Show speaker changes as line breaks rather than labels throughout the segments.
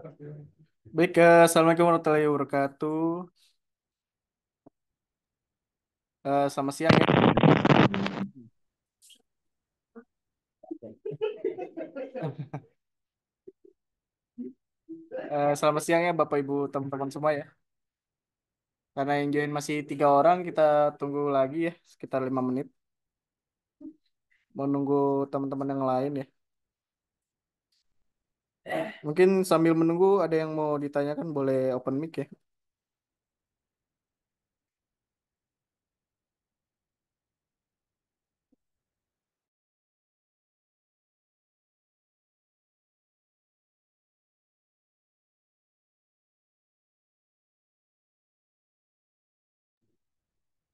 Baik, Assalamualaikum warahmatullahi wabarakatuh. Selamat siang ya. Selamat siang ya Bapak Ibu teman-teman semua ya. Karena yang join masih 3 orang, kita tunggu lagi ya sekitar 5 menit. Mau nunggu teman-teman yang lain ya. Mungkin sambil menunggu ada yang mau ditanyakan boleh open mic ya.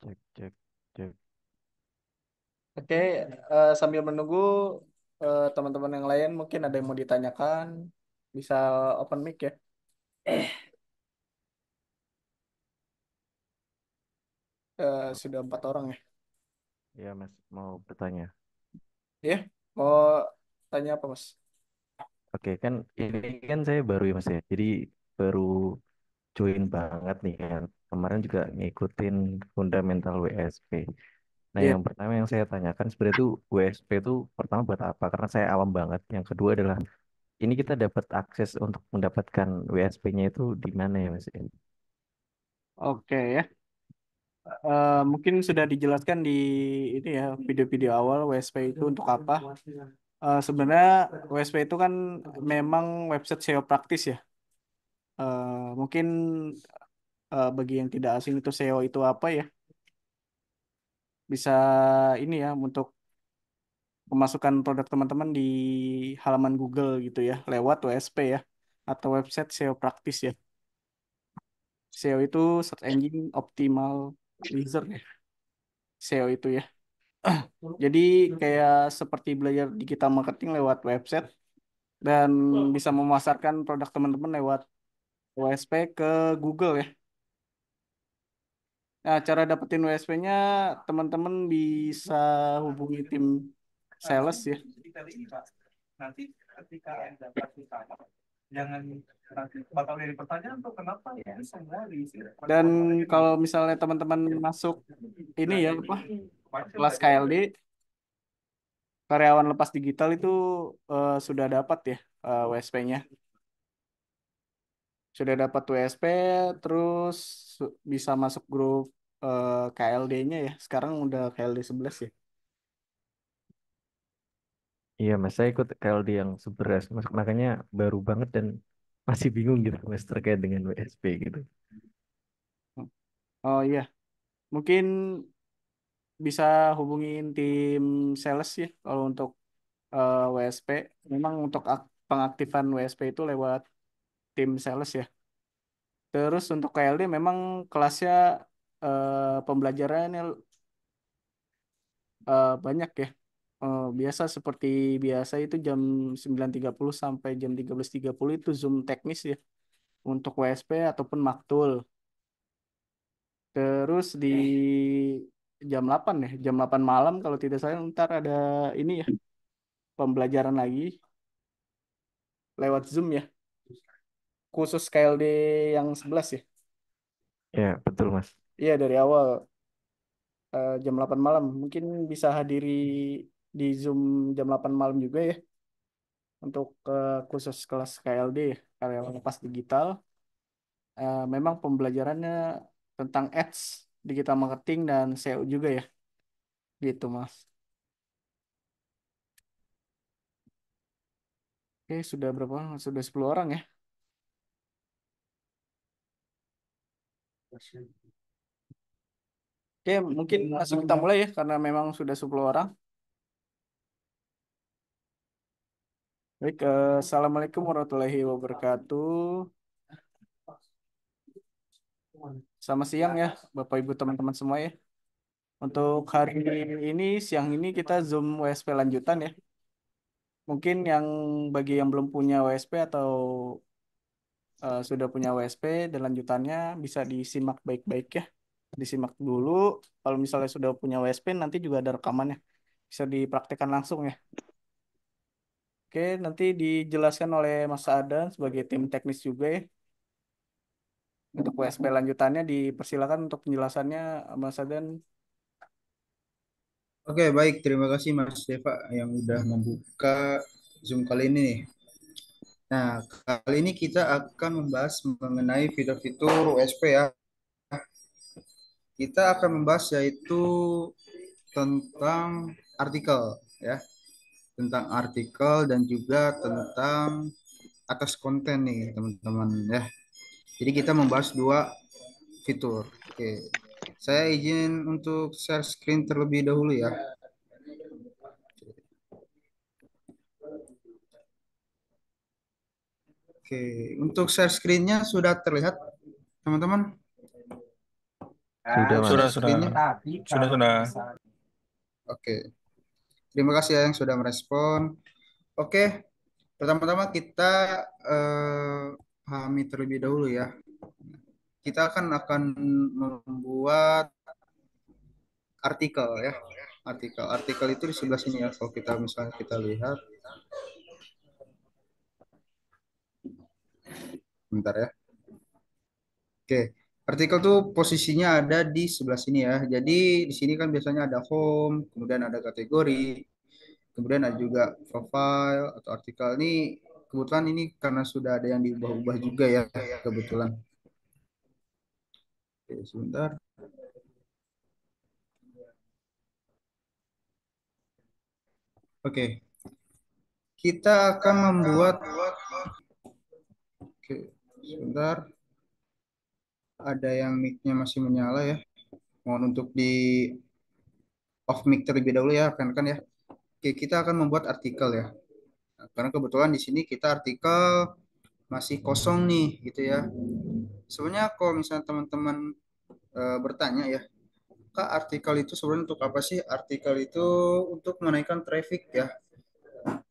Cek, cek, cek.
Oke, sambil menunggu teman-teman yang lain mungkin ada yang mau ditanyakan, bisa open mic ya. Sudah 4 orang ya.
Ya, Mas, mau bertanya.
Ya, mau tanya apa Mas?
Oke, kan ini kan saya baru ya, Mas ya. Jadi baru join banget nih kan. Kemarin juga ngikutin fundamental WSP. Nah,
Iya.
yang pertama yang saya tanyakan sebenarnya itu WSP itu pertama buat apa? Karena saya awam banget. Yang kedua adalah ini kita dapat akses untuk mendapatkan WSP-nya itu di mana ya, Mas?
Oke ya. Mungkin sudah dijelaskan di ini ya video-video awal WSP itu untuk apa. Sebenarnya WSP itu kan memang website SEO praktis ya. Mungkin bagi yang tidak asing itu SEO itu apa ya? Bisa ini ya untuk memasukkan produk teman-teman di halaman Google gitu ya lewat WSP ya atau website SEO praktis ya. SEO itu Search Engine Optimizer ya. SEO itu ya. Jadi kayak seperti belajar digital marketing lewat website dan bisa memasarkan produk teman-teman lewat WSP ke Google ya. Nah, cara dapetin WSP-nya teman-teman bisa hubungi tim sales ya. Nanti ketika jangan bakal dari pertanyaan tuh kenapa ya semua diisi. Dan kalau misalnya teman-teman masuk ini ya apa kelas KLD karyawan lepas digital itu sudah dapat ya WSP-nya. Sudah dapat WSP, terus bisa masuk grup KLD-nya ya. Sekarang udah KLD 11 ya.
Iya, Mas, saya ikut KLD yang seberas, Mas. Makanya baru banget dan masih bingung gitu, Mas, terkait dengan WSP gitu.
Oh iya, mungkin bisa hubungin tim sales ya kalau untuk WSP. Memang untuk pengaktifan WSP itu lewat tim sales ya. Terus untuk KLD memang kelasnya pembelajarannya banyak ya. Biasa seperti biasa itu jam 9.30 sampai jam 13.30 itu Zoom teknis ya untuk WSP ataupun Maktul. Terus di jam 8 ya, jam 8 malam kalau tidak salah ntar ada ini ya pembelajaran lagi lewat Zoom ya. Khusus KLD yang 11 ya.
Ya, betul, Mas.
Iya dari awal jam 8 malam. Mungkin bisa hadiri di Zoom jam 8 malam juga ya untuk khusus kelas KLD ya, karyawan lepas digital. Memang pembelajarannya tentang ads, digital marketing dan SEO juga ya, gitu Mas. Oke, sudah berapa orang? Sudah 10 orang ya. Oke, mungkin langsung kita mulai ya, karena memang sudah 10 orang. Baik, Assalamualaikum warahmatullahi wabarakatuh. Selamat siang ya, Bapak Ibu teman-teman semua ya. Untuk hari ini, siang ini kita Zoom WSP lanjutan ya. Mungkin yang bagi yang belum punya WSP atau sudah punya WSP dan lanjutannya bisa disimak baik-baik ya. Disimak dulu. Kalau misalnya sudah punya WSP nanti juga ada rekamannya. Bisa dipraktekkan langsung ya. Oke, nanti dijelaskan oleh Mas Adan sebagai tim teknis juga ya. Untuk WSP lanjutannya dipersilakan untuk penjelasannya Mas Adan.
Oke, baik. Terima kasih Mas Deva yang udah membuka Zoom kali ini nih. Nah, kali ini kita akan membahas mengenai fitur-fitur USP ya. Kita akan membahas yaitu tentang artikel ya, tentang artikel dan juga tentang atas konten nih teman-teman ya. Jadi kita membahas dua fitur. Oke. Saya izin untuk share screen terlebih dahulu ya. Oke, untuk share screen-nya sudah terlihat teman-teman?
Sudah,
Untuk
Mas.
share
Sudah, sudah,
screen-nya.
sudah.
Oke. Terima kasih ya yang sudah merespon. Oke, pertama-tama kita eh, pahami terlebih dahulu ya. Kita akan membuat artikel ya. Artikel itu di sebelah sini ya. Kalau kita misalnya kita lihat, bentar ya. Oke, artikel tuh posisinya ada di sebelah sini ya. Jadi di sini kan biasanya ada home, kemudian ada kategori, kemudian ada juga profile atau artikel. Ini kebetulan ini karena sudah ada yang diubah-ubah juga ya, kebetulan. Oke, sebentar. Oke, kita akan membuat. Oke, sebentar. Ada yang mic-nya masih menyala ya. Mohon untuk di off mic terlebih dahulu ya, kan ya. Oke, kita akan membuat artikel ya. Nah, karena kebetulan di sini kita artikel masih kosong nih, gitu ya. Sebenarnya kalau misalnya teman-teman bertanya ya, Kak, artikel itu sebenarnya untuk apa sih? Artikel itu untuk menaikkan traffic ya.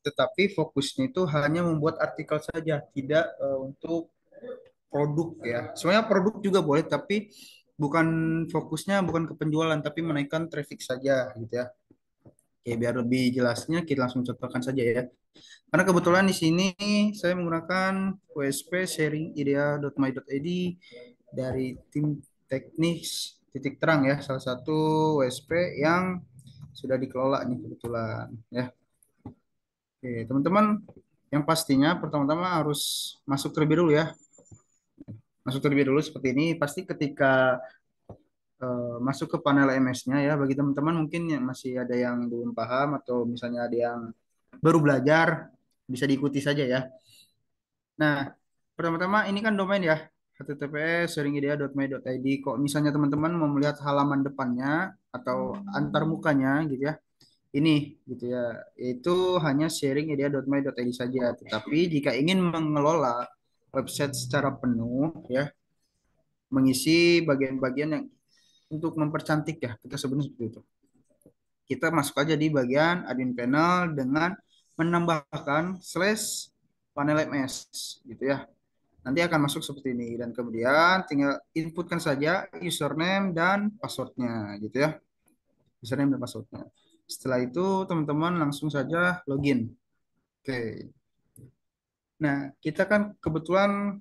Tetapi fokusnya itu hanya membuat artikel saja, tidak untuk produk ya. Sebenarnya produk juga boleh, tapi bukan fokusnya bukan ke penjualan, tapi menaikkan traffic saja gitu ya. Oke, biar lebih jelasnya kita langsung contohkan saja ya. Karena kebetulan di sini saya menggunakan WSP sharing idea.my.id dari tim teknis titik terang ya, salah satu WSP yang sudah dikelola nih kebetulan ya. Oke, teman-teman, yang pastinya pertama-tama harus masuk terlebih dulu ya. Masuk terlebih dulu seperti ini. Pasti ketika masuk ke panel MS-nya ya, bagi teman-teman mungkin yang masih ada yang belum paham atau misalnya ada yang baru belajar, bisa diikuti saja ya. Nah, pertama-tama ini kan domain ya, https seringidea.my.id. Kok misalnya teman-teman mau melihat halaman depannya atau antar mukanya gitu ya, ini gitu ya, itu hanya sharingidea.my.id saja. Tetapi jika ingin mengelola website secara penuh ya, mengisi bagian-bagian yang untuk mempercantik ya, kita sebutnya seperti itu. Kita masuk aja di bagian admin panel dengan menambahkan slash panel MS gitu ya. Nanti akan masuk seperti ini dan kemudian tinggal inputkan saja username dan passwordnya gitu ya. Username dan passwordnya. Setelah itu teman-teman langsung saja login. Oke. Nah, kita kan kebetulan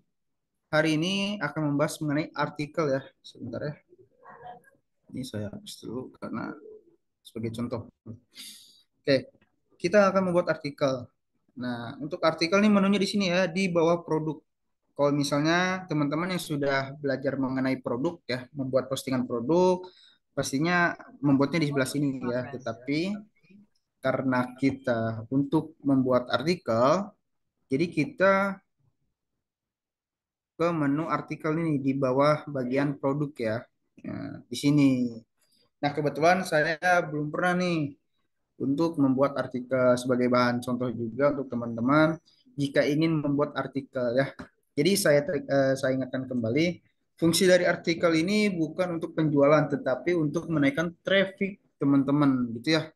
hari ini akan membahas mengenai artikel ya. Sebentar ya. Ini saya hapus dulu karena sebagai contoh. Oke, kita akan membuat artikel. Nah, untuk artikel ini menunya di sini ya, di bawah produk. Kalau misalnya teman-teman yang sudah belajar mengenai produk ya, membuat postingan produk, pastinya membuatnya di sebelah sini ya. Tetapi karena kita untuk membuat artikel, jadi kita ke menu artikel ini di bawah bagian produk ya. Nah, di sini. Nah, kebetulan saya belum pernah nih untuk membuat artikel sebagai bahan contoh juga untuk teman-teman jika ingin membuat artikel ya. Jadi saya ingatkan kembali, fungsi dari artikel ini bukan untuk penjualan tetapi untuk menaikkan traffic teman-teman gitu ya.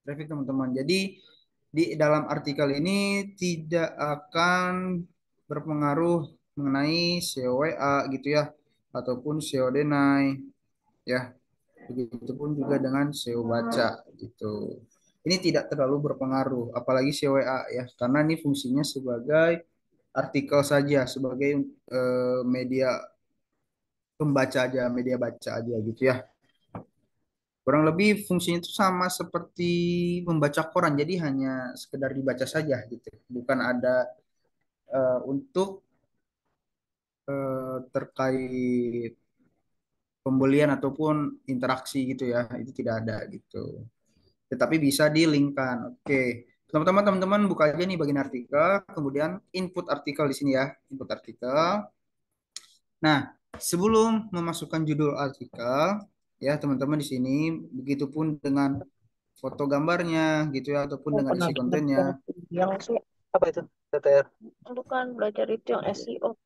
Traffic teman-teman. Jadi di dalam artikel ini tidak akan berpengaruh mengenai SEO WA gitu ya ataupun SEO Denai ya. Begitupun juga dengan SEO baca gitu. ini tidak terlalu berpengaruh, apalagi CWA ya, karena ini fungsinya sebagai artikel saja, sebagai media pembaca aja, media baca aja gitu ya. Kurang lebih fungsinya itu sama seperti membaca koran, jadi hanya sekedar dibaca saja gitu, bukan ada untuk terkait pembelian ataupun interaksi gitu ya, itu tidak ada gitu. Tetapi bisa di-linkkan. Oke. Teman-teman buka aja nih bagian artikel, kemudian input artikel di sini ya, input artikel. Nah, sebelum memasukkan judul artikel, ya teman-teman di sini, begitupun dengan foto gambarnya gitu ya, ataupun
Oh,
dengan
pernah
isi
dengar
kontennya.
yang sih apa itu TTR? Bukan belajar itu yang SEO.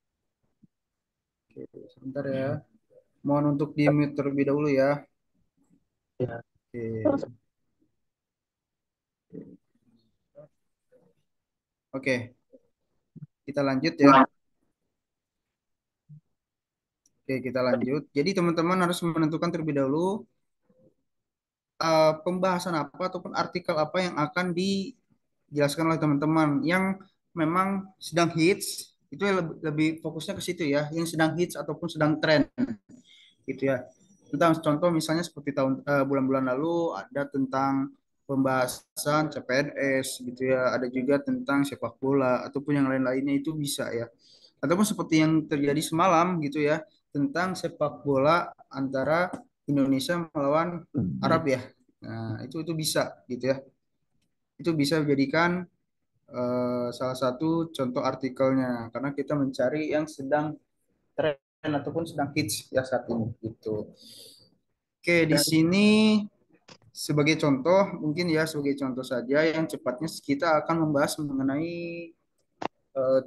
Oke, sebentar ya. Mohon untuk di-mute terlebih dahulu ya.
Ya.
Oke. Oke, kita lanjut ya. Oke, kita lanjut. Jadi teman-teman harus menentukan terlebih dahulu pembahasan apa ataupun artikel apa yang akan dijelaskan oleh teman-teman yang memang sedang hits, itu ya lebih fokusnya ke situ ya, yang sedang hits ataupun sedang tren gitu ya. Tentang contoh misalnya seperti bulan-bulan lalu ada tentang pembahasan CPNS gitu ya, ada juga tentang sepak bola ataupun yang lain-lainnya, itu bisa ya. Ataupun seperti yang terjadi semalam gitu ya, tentang sepak bola antara Indonesia melawan Arab ya. Nah, itu bisa gitu ya. Itu bisa dijadikan salah satu contoh artikelnya karena kita mencari yang sedang tren ataupun sedang hits ya saat ini gitu. Oke, di sini sebagai contoh mungkin ya, sebagai contoh saja yang cepatnya kita akan membahas mengenai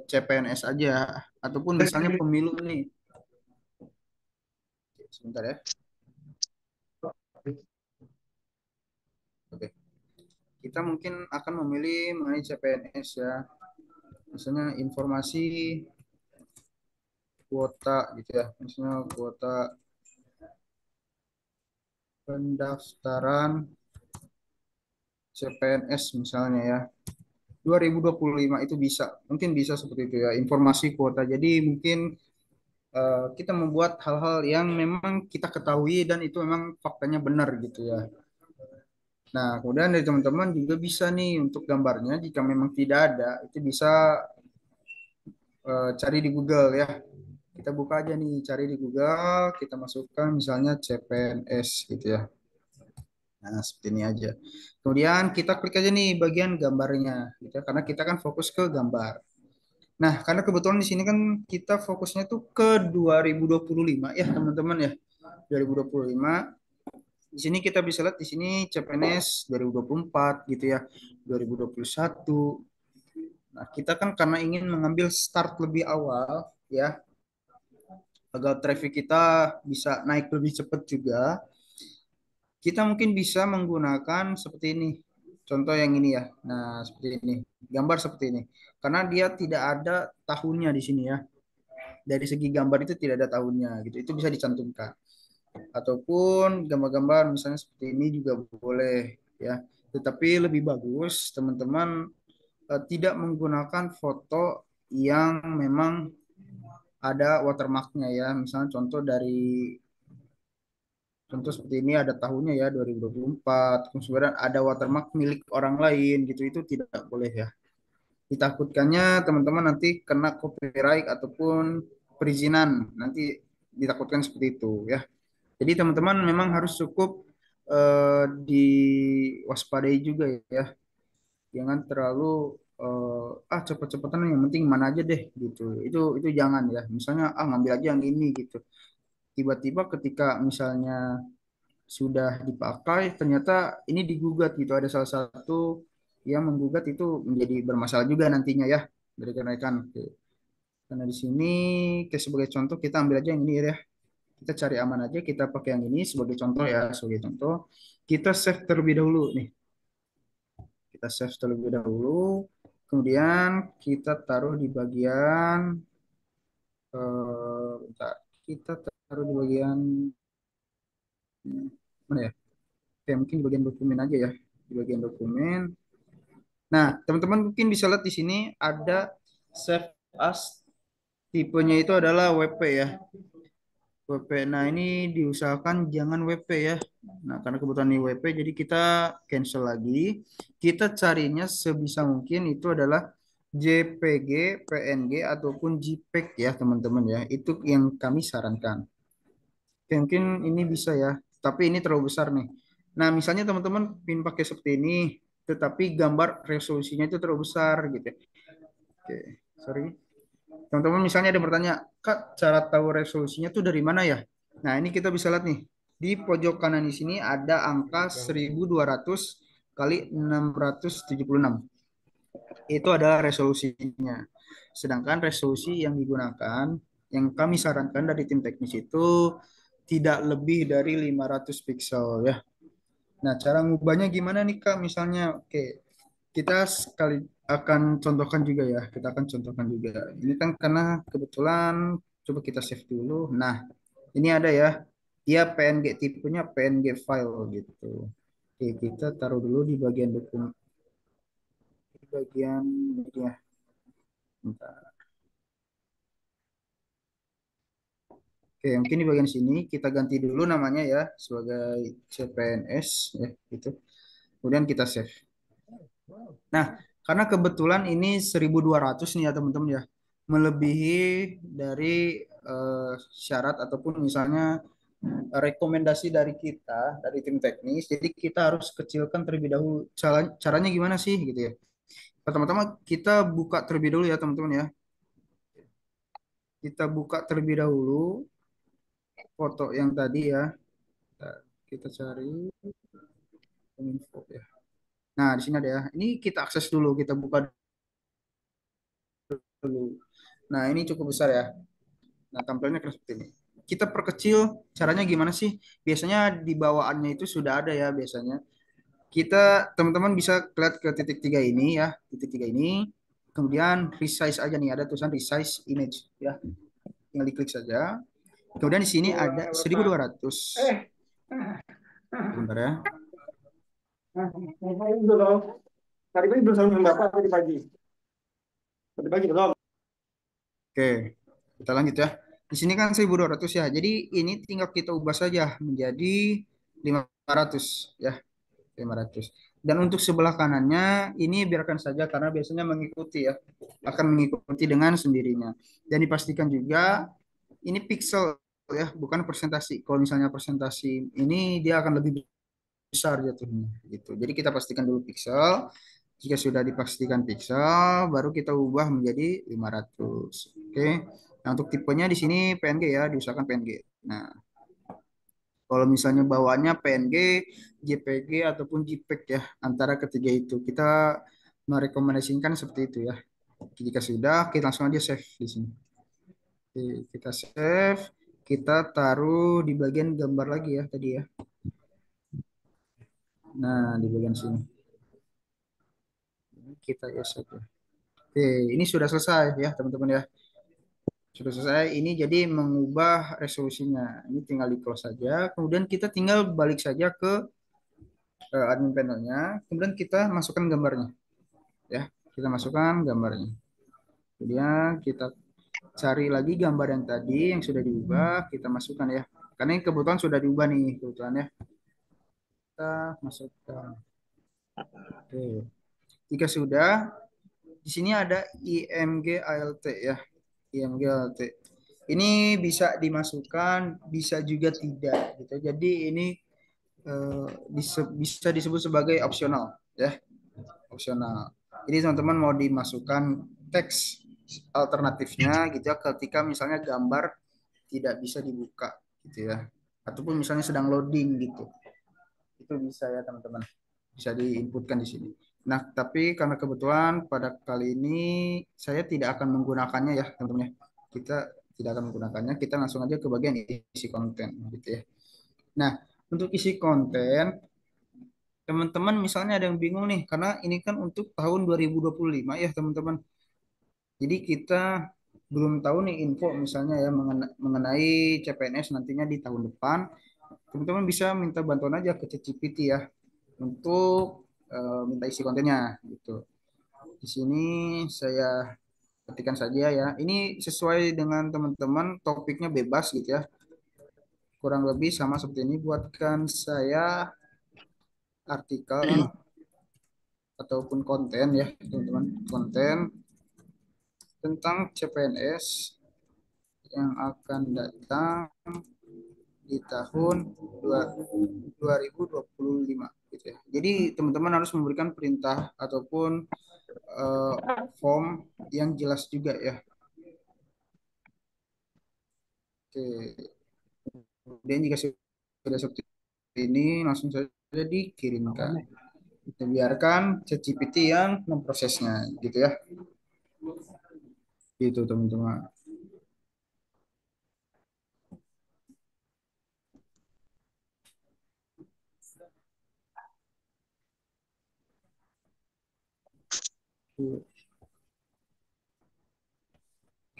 CPNS aja ataupun misalnya pemilu nih. Sebentar ya. Oke. Kita mungkin akan memilih mengenai CPNS ya. Misalnya informasi kuota gitu ya. Misalnya kuota pendaftaran CPNS misalnya ya. 2025 itu bisa. Mungkin bisa seperti itu ya. Informasi kuota. Jadi mungkin kita membuat hal-hal yang memang kita ketahui dan itu memang faktanya benar gitu ya. Nah, kemudian dari teman-teman juga bisa nih untuk gambarnya jika memang tidak ada, itu bisa cari di Google ya. Kita buka aja nih, cari di Google, kita masukkan misalnya CPNS gitu ya. Nah, seperti ini aja. Kemudian kita klik aja nih bagian gambarnya, gitu ya, karena kita kan fokus ke gambar. Nah, karena kebetulan di sini kan kita fokusnya tuh ke 2025 ya, teman-teman ya. 2025. Di sini kita bisa lihat di sini CPNS 2024 gitu ya. 2021. Nah, kita kan karena ingin mengambil start lebih awal ya, agar traffic kita bisa naik lebih cepat juga, kita mungkin bisa menggunakan seperti ini. Contoh yang ini ya. Nah, seperti ini. Gambar seperti ini. Karena dia tidak ada tahunnya di sini ya. Dari segi gambar itu tidak ada tahunnya gitu. Itu bisa dicantumkan. Ataupun gambar-gambar misalnya seperti ini juga boleh ya. Tetapi lebih bagus teman-teman tidak menggunakan foto yang memang ada watermarknya ya. Misalnya contoh seperti ini ada tahunnya ya 2024, kemudian ada watermark milik orang lain gitu, itu tidak boleh ya. Ditakutkannya teman-teman nanti kena copyright ataupun perizinan, nanti ditakutkan seperti itu ya. Jadi teman-teman memang harus cukup diwaspadai juga ya. Jangan terlalu cepet-cepetan yang penting mana aja deh gitu. Itu jangan ya. Misalnya ngambil aja yang ini gitu. Tiba-tiba ketika misalnya sudah dipakai ternyata ini digugat gitu, ada salah satu yang menggugat, itu menjadi bermasalah juga nantinya ya dari kenaikan. Karena di sini kayak sebagai contoh kita ambil aja yang ini ya, kita cari aman aja, kita pakai yang ini sebagai contoh ya, sebagai contoh kita save terlebih dahulu nih, kita save terlebih dahulu, kemudian kita taruh di bagian bentar, kita taruh di bagian mana ya, oke mungkin di bagian dokumen aja ya. di bagian dokumen. Nah, teman-teman mungkin bisa lihat di sini ada save as, tipenya itu adalah WP ya. WP. Nah, ini diusahakan jangan WP ya. Nah, karena kebetulan ini WP, jadi kita cancel lagi. Kita carinya sebisa mungkin itu adalah JPG, PNG, ataupun JPEG ya, teman-teman ya. Itu yang kami sarankan. Oke, mungkin ini bisa ya, tapi ini terlalu besar nih. Nah, misalnya teman-teman pin pakai seperti ini, tetapi gambar resolusinya itu terlalu besar gitu. Oke, sorry. Teman-teman misalnya ada yang bertanya, Kak, cara tahu resolusinya tuh dari mana ya? Nah, ini kita bisa lihat nih. Di pojok kanan di sini ada angka 1200 kali 676. Itu adalah resolusinya. Sedangkan resolusi yang digunakan, yang kami sarankan dari tim teknis itu tidak lebih dari 500 pixel ya. Nah, cara ngubahnya gimana nih Kak? Misalnya, oke, kita sekali akan contohkan juga ya. Kita akan contohkan juga. Ini kan karena kebetulan coba kita save dulu. Nah, ini ada ya. Dia PNG, tipenya PNG file gitu. Oke, kita taruh dulu di bagian dokumen, di bagian ya. Bentar. Oke, mungkin di bagian sini kita ganti dulu namanya ya sebagai CPNS ya gitu. Kemudian kita save. Nah, karena kebetulan ini 1200 nih ya teman-teman ya. Melebihi dari syarat ataupun misalnya rekomendasi dari kita, dari tim teknis. Jadi kita harus kecilkan terlebih dahulu. Caranya gimana sih gitu ya. Pertama-tama kita buka terlebih dahulu ya teman-teman ya. Kita buka terlebih dahulu foto yang tadi ya. Kita cari info ya. Nah, di sini ada ya. Ini kita akses dulu, kita buka dulu. Nah, ini cukup besar ya. Nah, tampilannya kayak seperti ini. Kita perkecil, caranya gimana sih? Biasanya di bawaannya itu sudah ada ya biasanya. Kita, teman-teman bisa lihat ke titik tiga ini ya, titik tiga ini. Kemudian resize aja nih, ada tulisan resize image ya. Tinggal diklik saja. Kemudian di sini ada 1200. Bentar ya.
Tadi pagi belum sama Bapak tadi pagi. Tadi pagi belum.
Oke, kita lanjut ya. Di sini kan 1200 ya. Jadi ini tinggal kita ubah saja menjadi 500 ya, 500. Dan untuk sebelah kanannya ini biarkan saja karena biasanya mengikuti ya. Akan mengikuti dengan sendirinya. Dan dipastikan juga ini pixel ya, bukan presentasi. Kalau misalnya presentasi ini dia akan lebih besar jatuhnya gitu. Jadi kita pastikan dulu pixel. Jika sudah dipastikan pixel, baru kita ubah menjadi 500. Oke. Nah, untuk tipenya di sini PNG ya, diusahakan PNG. Nah, kalau misalnya bawaannya PNG, JPG ataupun JPEG ya, antara ketiga itu kita merekomendasikan seperti itu ya. Jika sudah, kita langsung aja save di sini. Oke, kita save, kita taruh di bagian gambar lagi ya tadi ya. Nah, di bagian sini. Kita ya saja. Oke, ini sudah selesai ya teman-teman ya. Sudah selesai. Ini jadi mengubah resolusinya. Ini tinggal di close saja. Kemudian kita tinggal balik saja ke admin panelnya. Kemudian kita masukkan gambarnya. Ya, kita masukkan gambarnya. Kemudian kita cari lagi gambar yang tadi yang sudah diubah. Kita masukkan ya. Karena ini kebetulan sudah diubah nih kebetulan ya. Kita masukkan. Oke. Jika sudah, di sini ada IMG ALT ya. IMG ALT. Ini bisa dimasukkan, bisa juga tidak gitu. Jadi ini bisa disebut sebagai opsional ya, opsional. Jadi teman-teman mau dimasukkan teks alternatifnya gitu ya ketika misalnya gambar tidak bisa dibuka gitu ya. Ataupun misalnya sedang loading gitu. Itu bisa ya teman-teman. Bisa diinputkan di sini. Nah, tapi karena kebetulan pada kali ini saya tidak akan menggunakannya ya, teman-teman ya. Kita tidak akan menggunakannya, kita langsung aja ke bagian isi konten gitu ya. Nah, untuk isi konten, teman-teman misalnya ada yang bingung nih, karena ini kan untuk tahun 2025 ya teman-teman. Jadi kita belum tahu nih info misalnya ya mengenai CPNS nantinya di tahun depan. Teman-teman bisa minta bantuan aja ke ChatGPT ya untuk minta isi kontennya gitu. Di sini saya ketikkan saja ya. Ini sesuai dengan teman-teman, topiknya bebas gitu ya. Kurang lebih sama seperti ini. Buatkan saya artikel ataupun konten ya, teman-teman. Konten tentang CPNS yang akan datang di tahun 2025 gitu ya. Jadi teman-teman harus memberikan perintah ataupun eh, form yang jelas juga ya. Oke. Kemudian jika sudah seperti ini langsung saja dikirimkan. Kita biarkan ChatGPT yang memprosesnya gitu ya. Gitu teman-teman.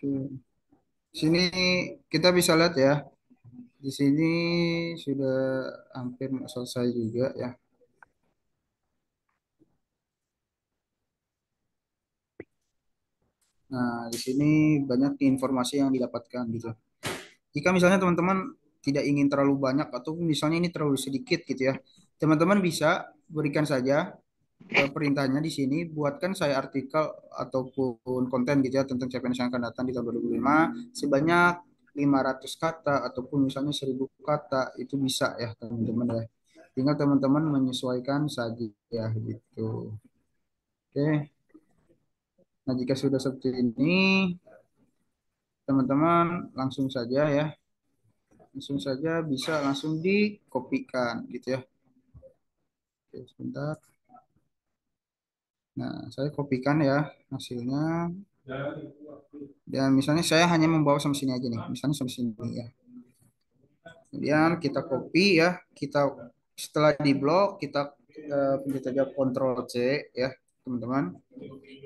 Oke. Sini kita bisa lihat ya. Di sini sudah hampir selesai juga ya. Nah, di sini banyak informasi yang didapatkan gitu. Jika misalnya teman-teman tidak ingin terlalu banyak atau misalnya ini terlalu sedikit gitu ya, teman-teman bisa berikan saja perintahnya di sini, buatkan saya artikel ataupun konten gitu ya tentang CPNS yang akan datang di tahun 2005 sebanyak 500 kata ataupun misalnya 1000 kata itu bisa ya teman-teman ya. Tinggal teman-teman menyesuaikan saja ya gitu. Oke. Nah, jika sudah seperti ini, teman-teman langsung saja ya, langsung saja bisa langsung dikopikan gitu ya. Oke, sebentar. Nah, saya kopikan ya hasilnya. Dan misalnya saya hanya membawa sampai sini aja nih, misalnya sampai sini ya. Kemudian kita copy ya, kita setelah di blok kita pencet aja Ctrl C ya, teman-teman.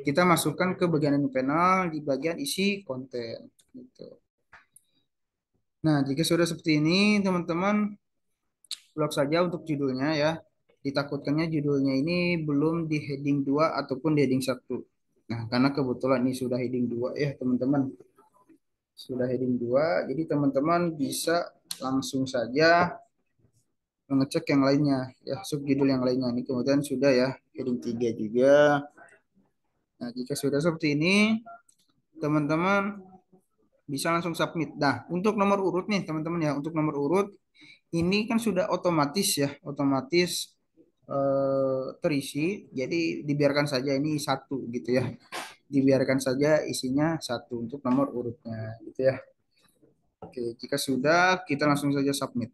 Kita masukkan ke bagian panel di bagian isi konten gitu. Nah, jika sudah seperti ini, teman-teman blok saja untuk judulnya ya. Ditakutkannya judulnya ini belum di heading 2 ataupun di heading 1. Nah, karena kebetulan ini sudah heading 2 ya, teman-teman. Sudah heading 2, jadi teman-teman bisa langsung saja mengecek yang lainnya ya, subjudul yang lainnya. Ini kemudian sudah ya, heading 3 juga. Nah, jika sudah seperti ini, teman-teman bisa langsung submit. Nah, untuk nomor urut nih, teman-teman ya, untuk nomor urut ini kan sudah otomatis ya, otomatis terisi. Jadi dibiarkan saja ini satu gitu ya. Dibiarkan saja isinya satu untuk nomor urutnya gitu ya. Oke, jika sudah kita langsung saja submit.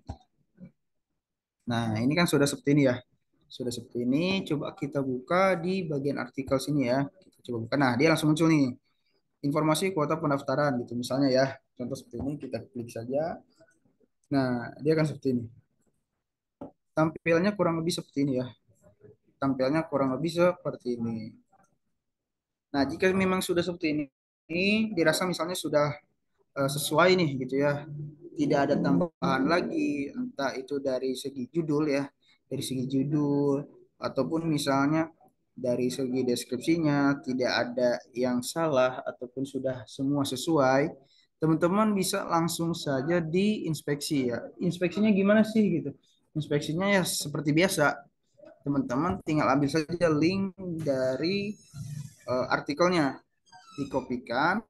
Nah, ini kan sudah seperti ini ya. Sudah seperti ini, coba kita buka di bagian artikel sini ya. Kita coba buka. Nah, dia langsung muncul nih. Informasi kuota pendaftaran gitu misalnya ya. Contoh seperti ini, kita klik saja. Nah, dia akan seperti ini. Tampilnya kurang lebih seperti ini ya. Tampilnya kurang lebih seperti ini. Nah, jika memang sudah seperti ini dirasa misalnya sudah sesuai nih gitu ya. Tidak ada tambahan lagi, entah itu dari segi judul ya, dari segi judul ataupun misalnya dari segi deskripsinya tidak ada yang salah ataupun sudah semua sesuai, teman-teman bisa langsung saja diinspeksi ya. Inspeksinya gimana sih gitu? Inspeksinya ya seperti biasa. Teman-teman tinggal ambil saja link dari artikelnya, dikopikan,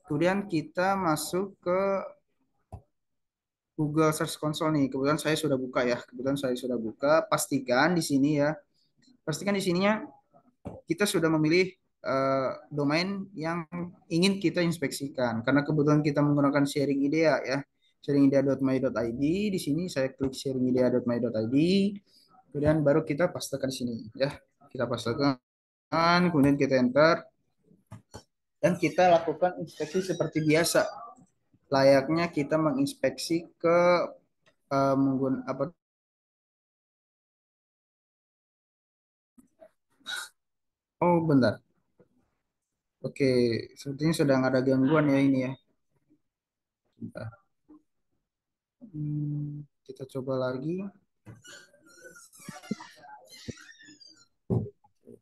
kemudian kita masuk ke Google Search Console nih. Kebetulan saya sudah buka ya. Kebetulan saya sudah buka. Pastikan di sini ya. Pastikan di sininya kita sudah memilih domain yang ingin kita inspeksikan. Karena kebetulan kita menggunakan sharing idea ya. sharingidea.my.id. Di sini saya klik sharingidea.my.id. Kemudian baru kita pastekan di sini ya. Kita pastekan, kemudian kita enter dan kita lakukan inspeksi seperti biasa. Layaknya kita menginspeksi ke menggunakan apa. Oh, bentar. Oke, sepertinya sedang ada gangguan ya ini ya. Bentar. Kita coba lagi.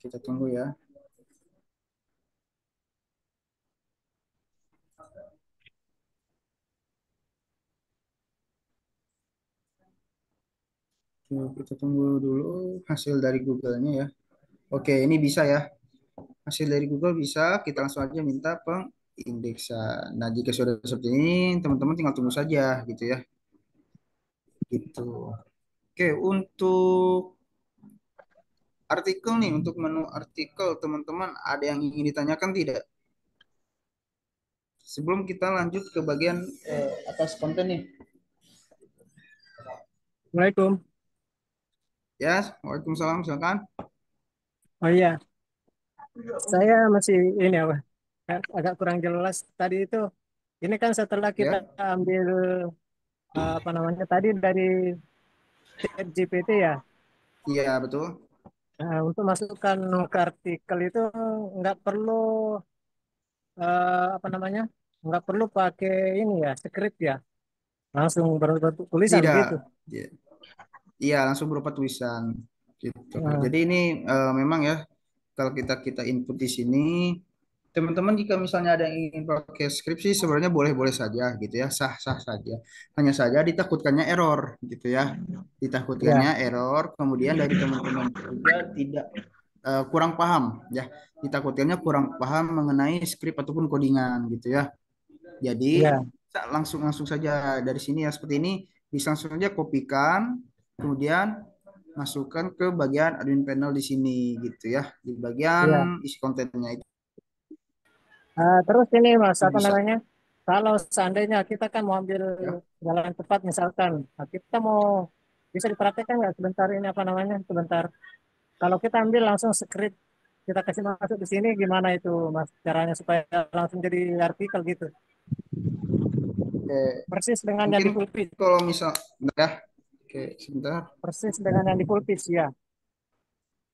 kita tunggu ya. Oke, kita tunggu dulu hasil dari Google-nya ya. Oke, ini bisa ya. Hasil dari Google bisa, kita langsung aja minta pengindeksan. Nah, jika sudah seperti ini, teman-teman tinggal tunggu saja gitu ya. Gitu. Oke, untuk artikel nih, untuk menu artikel, teman-teman ada yang ingin ditanyakan tidak? Sebelum kita lanjut ke bagian atas konten nih.
Assalamualaikum.
Ya, Waalaikumsalam, silakan.
Oh iya, saya masih ini apa? Agak kurang jelas tadi itu. Ini kan setelah kita
Ya,
ambil apa namanya tadi dari ChatGPT ya.
iya betul.
Nah, untuk masukkan ke artikel itu nggak perlu apa namanya? Nggak perlu pakai ini ya, script ya. Langsung berbentuk tulisan
Tidak.
begitu.
Iya, iya, langsung berupa tulisan gitu.
Nah,
Jadi ini memang ya kalau kita kita input di sini, teman-teman jika misalnya ada yang ingin pakai skripsi sebenarnya boleh-boleh saja gitu ya, sah-sah saja. Hanya saja ditakutkannya error gitu ya.
ya,
Ditakutkannya error, kemudian dari teman-teman juga tidak kurang paham ya. Ditakutkannya kurang paham mengenai skrip ataupun codingan gitu ya. Jadi
ya,
langsung langsung saja dari sini ya seperti ini bisa langsung saja kopikan, kemudian masukkan ke bagian admin panel di sini gitu ya, di
ya.
bagian isi kontennya
Terus ini Mas,
itu
apa
bisa
namanya? Kalau seandainya kita kan mau ambil
ya.
jalan cepat misalkan, nah, kita mau bisa diperhatikan nggak sebentar ini apa namanya? Sebentar. Kalau kita ambil langsung script, kita kasih masuk di sini gimana itu Mas caranya supaya langsung jadi artikel gitu.
Oke,
Persis dengan yang
mungkin
di pulpit,
kalau misal bentar ya. Oke, sebentar.
persis dengan yang di pulpit ya.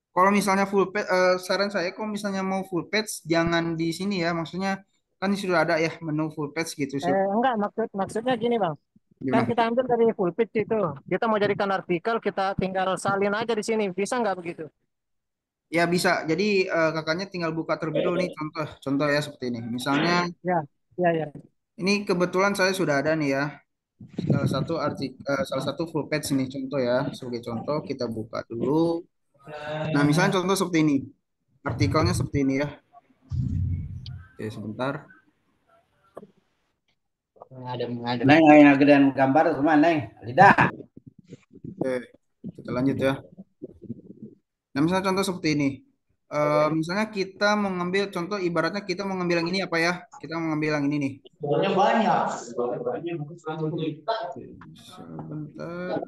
Kalau misalnya full page, saran saya kalau misalnya mau full page jangan di sini ya, maksudnya kan ini sudah ada ya menu full page gitu sih.
Enggak maksudnya gini Bang. Kan
Gimana?
kita ambil dari pulpit itu, kita mau jadikan artikel, kita tinggal salin aja di sini, bisa nggak begitu?
Ya bisa. Jadi kakaknya tinggal buka terlebih dulu nih contoh contoh ya seperti ini. Misalnya
Ya, ya, ya,
ini kebetulan saya sudah ada nih ya salah satu full page nih contoh ya sebagai contoh kita buka dulu. Nah misalnya contoh seperti ini, artikelnya seperti ini ya. Oke sebentar.
Neng, yang gedean gambar kemana, Neng? Lidah.
Oke kita lanjut ya. Nah misalnya contoh seperti ini. Misalnya kita mengambil contoh ibaratnya kita mengambil yang ini apa ya? Kita mengambil yang ini nih.
Sebenarnya banyak.
Oke, sebentar.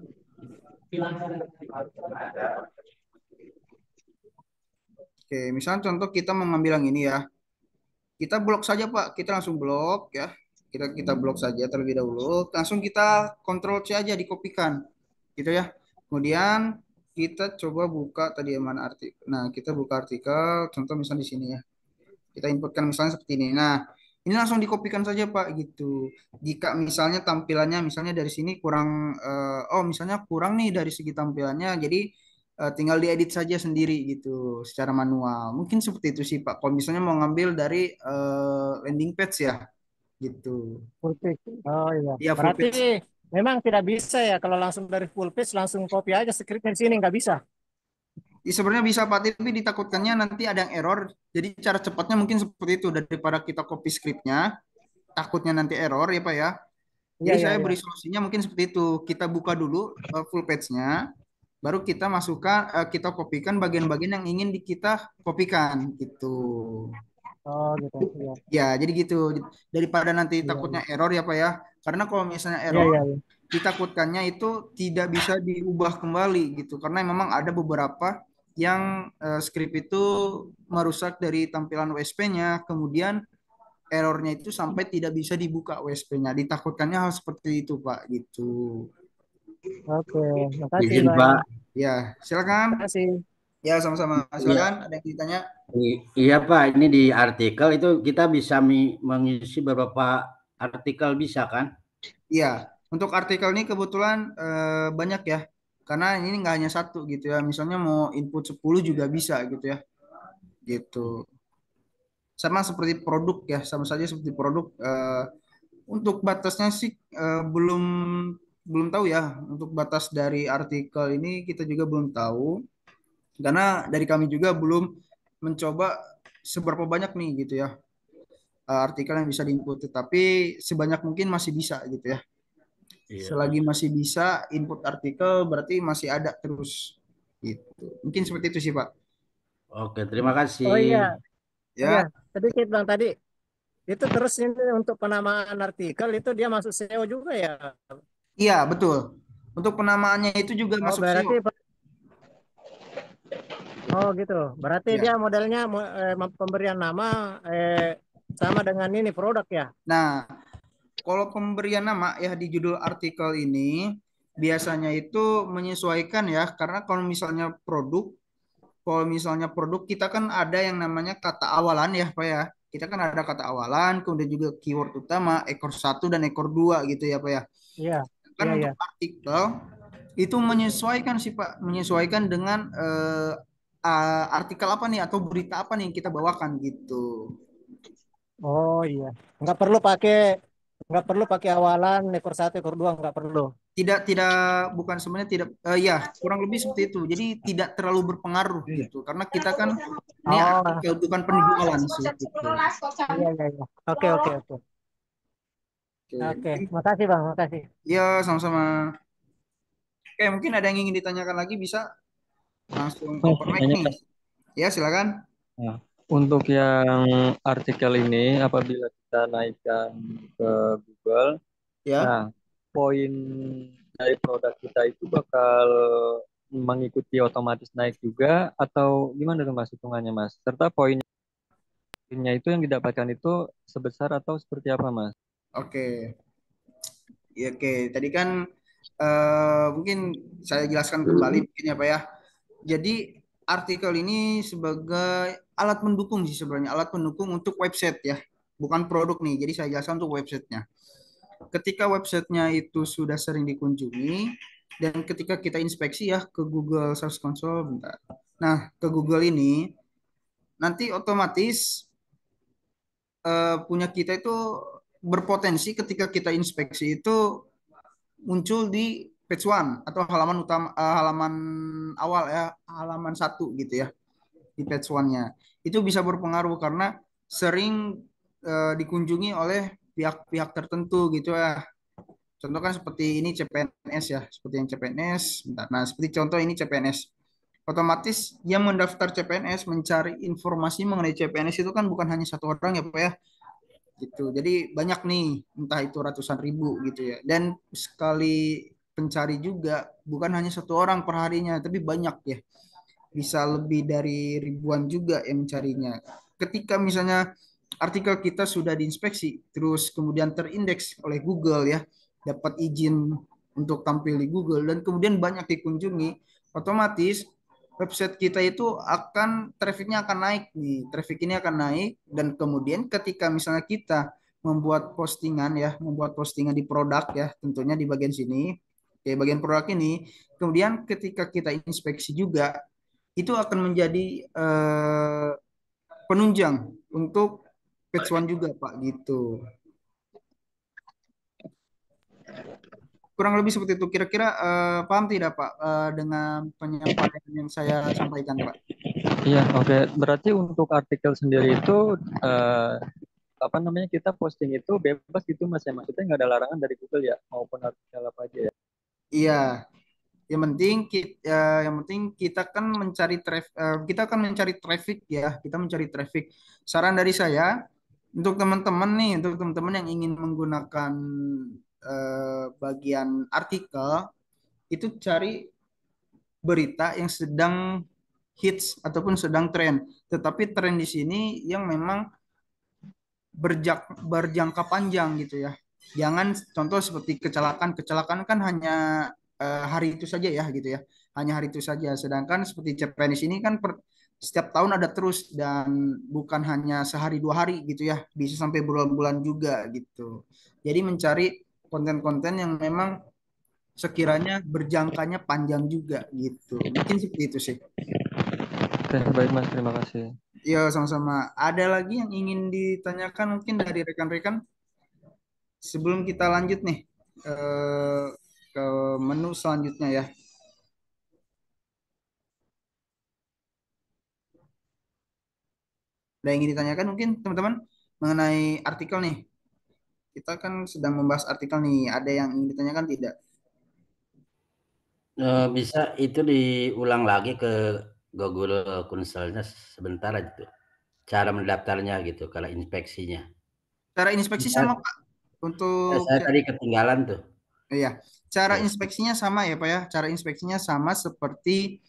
Oke, misalnya contoh kita mengambil yang ini ya. Kita blok saja Pak, kita langsung blok ya. Kita blok saja terlebih dahulu. Langsung kita Ctrl C aja dikopikan, gitu ya. Kemudian kita coba buka tadi yang mana artikel. Nah, kita buka artikel, contoh misalnya di sini ya. Kita inputkan misalnya seperti ini. Nah, ini langsung dikopikan saja Pak gitu. Jika misalnya tampilannya misalnya dari sini kurang oh misalnya kurang nih dari segi tampilannya, jadi tinggal diedit saja sendiri gitu secara manual. Mungkin seperti itu sih Pak. Kalau misalnya mau ngambil dari landing page ya gitu.
pulpit. Oh iya.
Iya full
Berarti
page.
memang tidak bisa ya kalau langsung dari full page langsung copy aja scriptnya di sini nggak bisa.
Ya, sebenarnya bisa Pak, tapi ditakutkannya nanti ada yang error. Jadi cara cepatnya mungkin seperti itu daripada kita copy scriptnya, takutnya nanti error ya Pak ya.
Iya,
Jadi
iya,
saya
iya.
beri solusinya mungkin seperti itu. Kita buka dulu full page-nya, baru kita masukkan, kita kopikan bagian-bagian yang ingin kita kopikan gitu.
Oh gitu. Iya,
Ya, jadi gitu. Daripada nanti
iya,
takutnya
iya.
error ya Pak ya. Karena kalau misalnya
Iya,
error,
iya, iya.
ditakutkannya itu tidak bisa diubah kembali gitu. Karena memang ada beberapa yang script itu merusak dari tampilan WSP-nya, kemudian errornya itu sampai tidak bisa dibuka WSP-nya. Ditakutkannya hal seperti itu Pak gitu.
Oke, makasih
Izin,
Bang.
Pak.
Ya, silakan.
Makasih.
Ya, sama-sama.
Iya,
Silakan. Ada yang ditanya?
iya Pak. Ini di artikel itu kita bisa mengisi beberapa artikel bisa kan?
Iya. Untuk artikel ini kebetulan banyak ya. Karena ini nggak hanya satu gitu ya. Misalnya mau input 10 juga bisa gitu ya. gitu. Sama seperti produk ya, sama saja seperti produk. Untuk batasnya sih belum belum tahu ya. Untuk batas dari artikel ini kita juga belum tahu, karena dari kami juga belum mencoba seberapa banyak nih gitu ya artikel yang bisa diinput. Tapi sebanyak mungkin masih bisa gitu ya.
Iya.
Selagi masih bisa input artikel berarti masih ada terus gitu. Mungkin seperti itu sih Pak.
Oke, terima kasih.
Oh iya, oh iya.
Ya,
Sedikit Bang tadi. Itu terus ini untuk penamaan artikel itu dia masuk SEO juga ya.
iya betul. Untuk penamaannya itu juga
Oh
masuk SEO.
berarti oh gitu. Berarti
Ya.
dia modelnya pemberian nama sama dengan ini produk ya.
Nah, kalau pemberian nama ya di judul artikel ini biasanya itu menyesuaikan ya, karena kalau misalnya produk kita kan ada yang namanya kata awalan ya, Pak ya. Kita kan ada kata awalan, kemudian juga keyword utama, ekor satu dan ekor dua gitu ya, Pak ya.
Iya,
Kan
iya, iya.
untuk artikel itu menyesuaikan sih Pak, menyesuaikan dengan artikel apa nih atau berita apa nih yang kita bawakan gitu.
Oh iya. Nggak perlu pakai nggak perlu pakai awalan ekor satu ekor dua nggak perlu.
Tidak bukan sebenarnya tidak ya kurang lebih seperti itu, jadi tidak terlalu berpengaruh gitu karena kita kan ini
Oh
artikel bukan penjualan sih gitu.
iya iya iya. Oke oke oke. Oke.
Oke,
Makasih Bang, makasih.
ya sama-sama. Oke, mungkin ada yang ingin ditanyakan lagi, bisa langsung
Oh,
open mic
nanya,
nih.
Kak.
Ya silakan.
Nah, untuk yang artikel ini, apabila kita naikkan ke Google,
Ya,
nah, poin dari produk kita itu bakal mengikuti otomatis naik juga, atau gimana tuh Mas hitungannya Mas? Serta poinnya itu yang didapatkan itu sebesar atau seperti apa Mas?
oke. Ya, oke. Tadi kan mungkin saya jelaskan kembali mungkin ya Pak ya. Jadi artikel ini sebagai alat pendukung sih sebenarnya, alat pendukung untuk website ya, bukan produk nih. Jadi saya jelaskan untuk websitenya. Ketika websitenya itu sudah sering dikunjungi dan ketika kita inspeksi ya ke Google Search Console, bentar. Nah, ke Google ini nanti otomatis punya kita itu berpotensi ketika kita inspeksi itu muncul di page one atau halaman utama, halaman awal ya, halaman satu gitu ya, di page one-nya. Itu bisa berpengaruh karena sering dikunjungi oleh pihak-pihak tertentu gitu ya. Contoh kan seperti ini CPNS ya, seperti yang CPNS. Bentar. Nah, seperti contoh ini CPNS. Otomatis yang mendaftar CPNS mencari informasi mengenai CPNS itu kan bukan hanya satu orang ya Pak ya, gitu. Jadi banyak nih, entah itu ratusan ribu gitu ya. Dan sekali pencari juga bukan hanya satu orang per harinya, tapi banyak ya. Bisa lebih dari ribuan juga yang mencarinya. Ketika misalnya artikel kita sudah diinspeksi, terus kemudian terindeks oleh Google ya, dapat izin untuk tampil di Google dan kemudian banyak dikunjungi, otomatis website kita itu akan trafficnya akan naik nih, traffic ini akan naik dan kemudian ketika misalnya kita membuat postingan di produk ya, tentunya di bagian sini, ya bagian produk ini, kemudian ketika kita inspeksi juga itu akan menjadi penunjang untuk page one juga Pak gitu. Kurang lebih seperti itu. Kira-kira paham tidak Pak dengan penyampaian yang saya sampaikan Pak?
Iya, oke. Berarti untuk artikel sendiri itu eh, apa namanya kita posting itu bebas gitu Mas ya? Maksudnya nggak ada larangan dari Google ya, maupun artikel apa aja ya?
Iya, yang penting kita kan mencari traffic ya, kita mencari traffic. Saran dari saya untuk teman-teman nih, untuk teman-teman yang ingin menggunakan bagian artikel itu cari berita yang sedang hits ataupun sedang tren. Tetapi tren di sini yang memang berjangka panjang gitu ya. Jangan contoh seperti kecelakaan. Kecelakaan kan hanya hari itu saja ya gitu ya. Hanya hari itu saja. Sedangkan seperti CPNS ini kan setiap tahun ada terus dan bukan hanya sehari dua hari gitu ya. Bisa sampai bulan-bulan juga gitu. Jadi mencari konten-konten yang memang sekiranya berjangkanya panjang juga gitu. Mungkin seperti itu sih.
Oke, baik Mas, terima kasih.
Ya, sama-sama. Ada lagi yang ingin ditanyakan mungkin dari rekan-rekan sebelum kita lanjut nih eh, ke menu selanjutnya ya. Ada yang ingin ditanyakan mungkin teman-teman mengenai artikel nih. Kita kan sedang membahas artikel nih. Ada yang ingin ditanyakan tidak?
Bisa itu diulang lagi ke Google Consult-nya sebentar aja tuh. Cara mendaftarnya gitu, kalau inspeksinya.
Cara inspeksi sama Pak untuk
Saya tadi ketinggalan tuh.
iya, cara
Tuh.
inspeksinya sama ya Pak ya. Cara inspeksinya sama seperti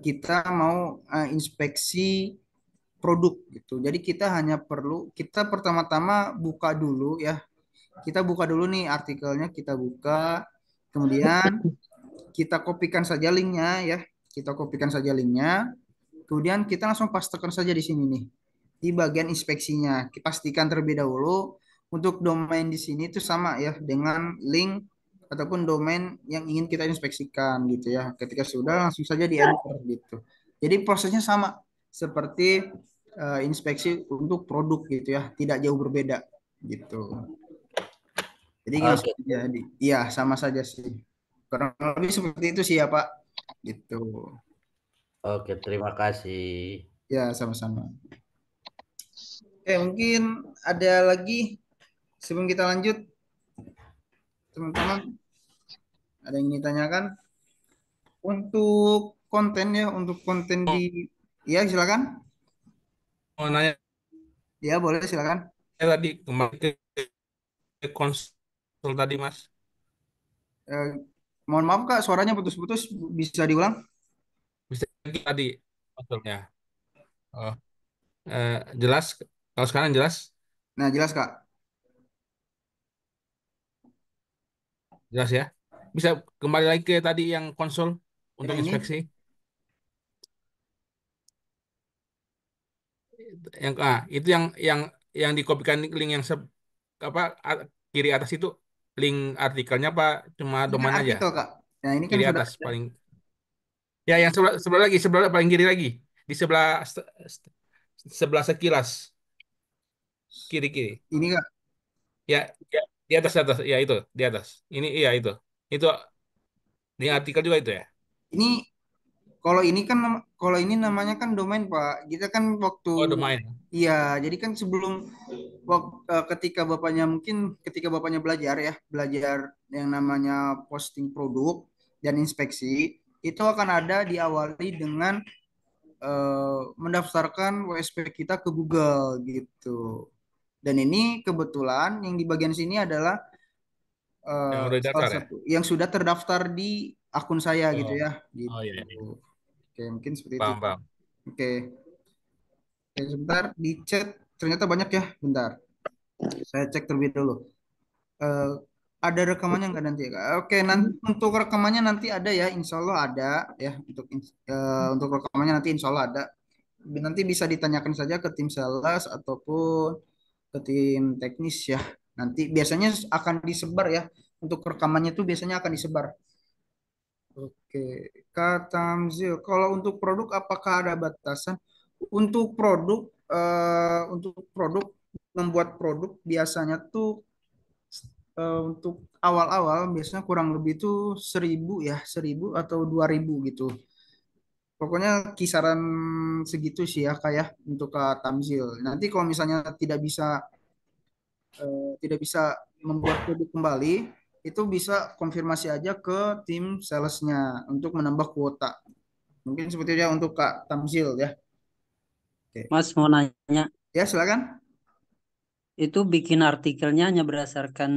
kita mau inspeksi produk gitu. Jadi kita hanya perlu kita pertama-tama buka dulu ya. Kita buka dulu nih artikelnya, kita buka. Kemudian kita kopikan saja linknya ya. Kita kopikan saja linknya. Kemudian kita langsung pastekan saja di sini nih. Di bagian inspeksinya. Kita pastikan terlebih dahulu untuk domain di sini itu sama ya dengan link ataupun domain yang ingin kita inspeksikan gitu ya. Ketika sudah langsung saja di enter gitu. Jadi prosesnya sama seperti inspeksi untuk produk gitu ya, tidak jauh berbeda gitu. Jadi langsung
Oke,
jadi iya sama saja sih. Kurang lebih seperti itu sih ya Pak. Gitu.
oke, terima kasih.
Ya, sama-sama. Mungkin ada lagi sebelum kita lanjut, teman-teman, ada yang ingin ditanyakan untuk konten ya, untuk konten di, ya silakan,
Mau nanya
ya boleh silakan.
tadi kembali ke konsul tadi Mas.
Eh, Mohon maaf Kak, suaranya putus-putus, bisa diulang?
Bisa lagi tadi konsulnya. Oh, jelas. Kalau sekarang jelas,
Nah, jelas Kak.
jelas ya. Bisa kembali lagi ke tadi yang konsul
Yang
untuk
ini,
inspeksi. Itu yang dikopikan link yang apa kiri atas itu link artikelnya apa cuma
ini kan
domain aja?
artikel Kak. Nah, ini kan
Kiri
sudah
atas
ada.
paling. Ya, yang sebelah paling kiri lagi di sebelah sekilas kiri-kiri.
Ini Kak,
Ya, ya, di atas, ya itu, di atas. Ini iya itu. Itu di artikel juga itu ya.
ini kalau ini kan kalau ini namanya kan domain Pak. Kita kan waktu
Oh, domain.
iya, jadi kan sebelum ketika bapaknya mungkin ketika bapaknya belajar ya, belajar yang namanya posting produk dan inspeksi, itu akan ada diawali dengan mendaftarkan WSP kita ke Google gitu. Dan ini kebetulan yang di bagian sini adalah
Yang udah
salah
daftar ya.
satu yang sudah terdaftar di akun saya gitu
Oh,
ya,
oh
gitu.
iya, iya.
Oke, mungkin seperti itu.
Paham, paham.
Oke, oke, sebentar di chat ternyata banyak ya, bentar. Saya cek terlebih dulu. Eh, ada rekamannya nggak nanti ya Kak? Oke, nanti untuk rekamannya nanti ada ya, insya Allah ada ya. Untuk rekamannya nanti insya Allah ada. Nanti bisa ditanyakan saja ke tim sales ataupun ke tim teknis ya. Nanti biasanya akan disebar ya. Untuk rekamannya itu biasanya akan disebar. Oke, Kak Tamzil, kalau untuk produk apakah ada batasan? Untuk produk membuat produk biasanya tuh untuk awal-awal biasanya kurang lebih itu 1.000 ya, 1.000 atau 2.000 gitu. Pokoknya kisaran segitu sih ya kayak untuk Kak Tamzil. Nanti kalau misalnya tidak bisa membuat produk kembali, itu bisa konfirmasi aja ke tim salesnya untuk menambah kuota. Mungkin seperti itu ya untuk Kak Tamzil ya. Oke.
Mas mau nanya,
Ya silakan.
itu bikin artikelnya hanya berdasarkan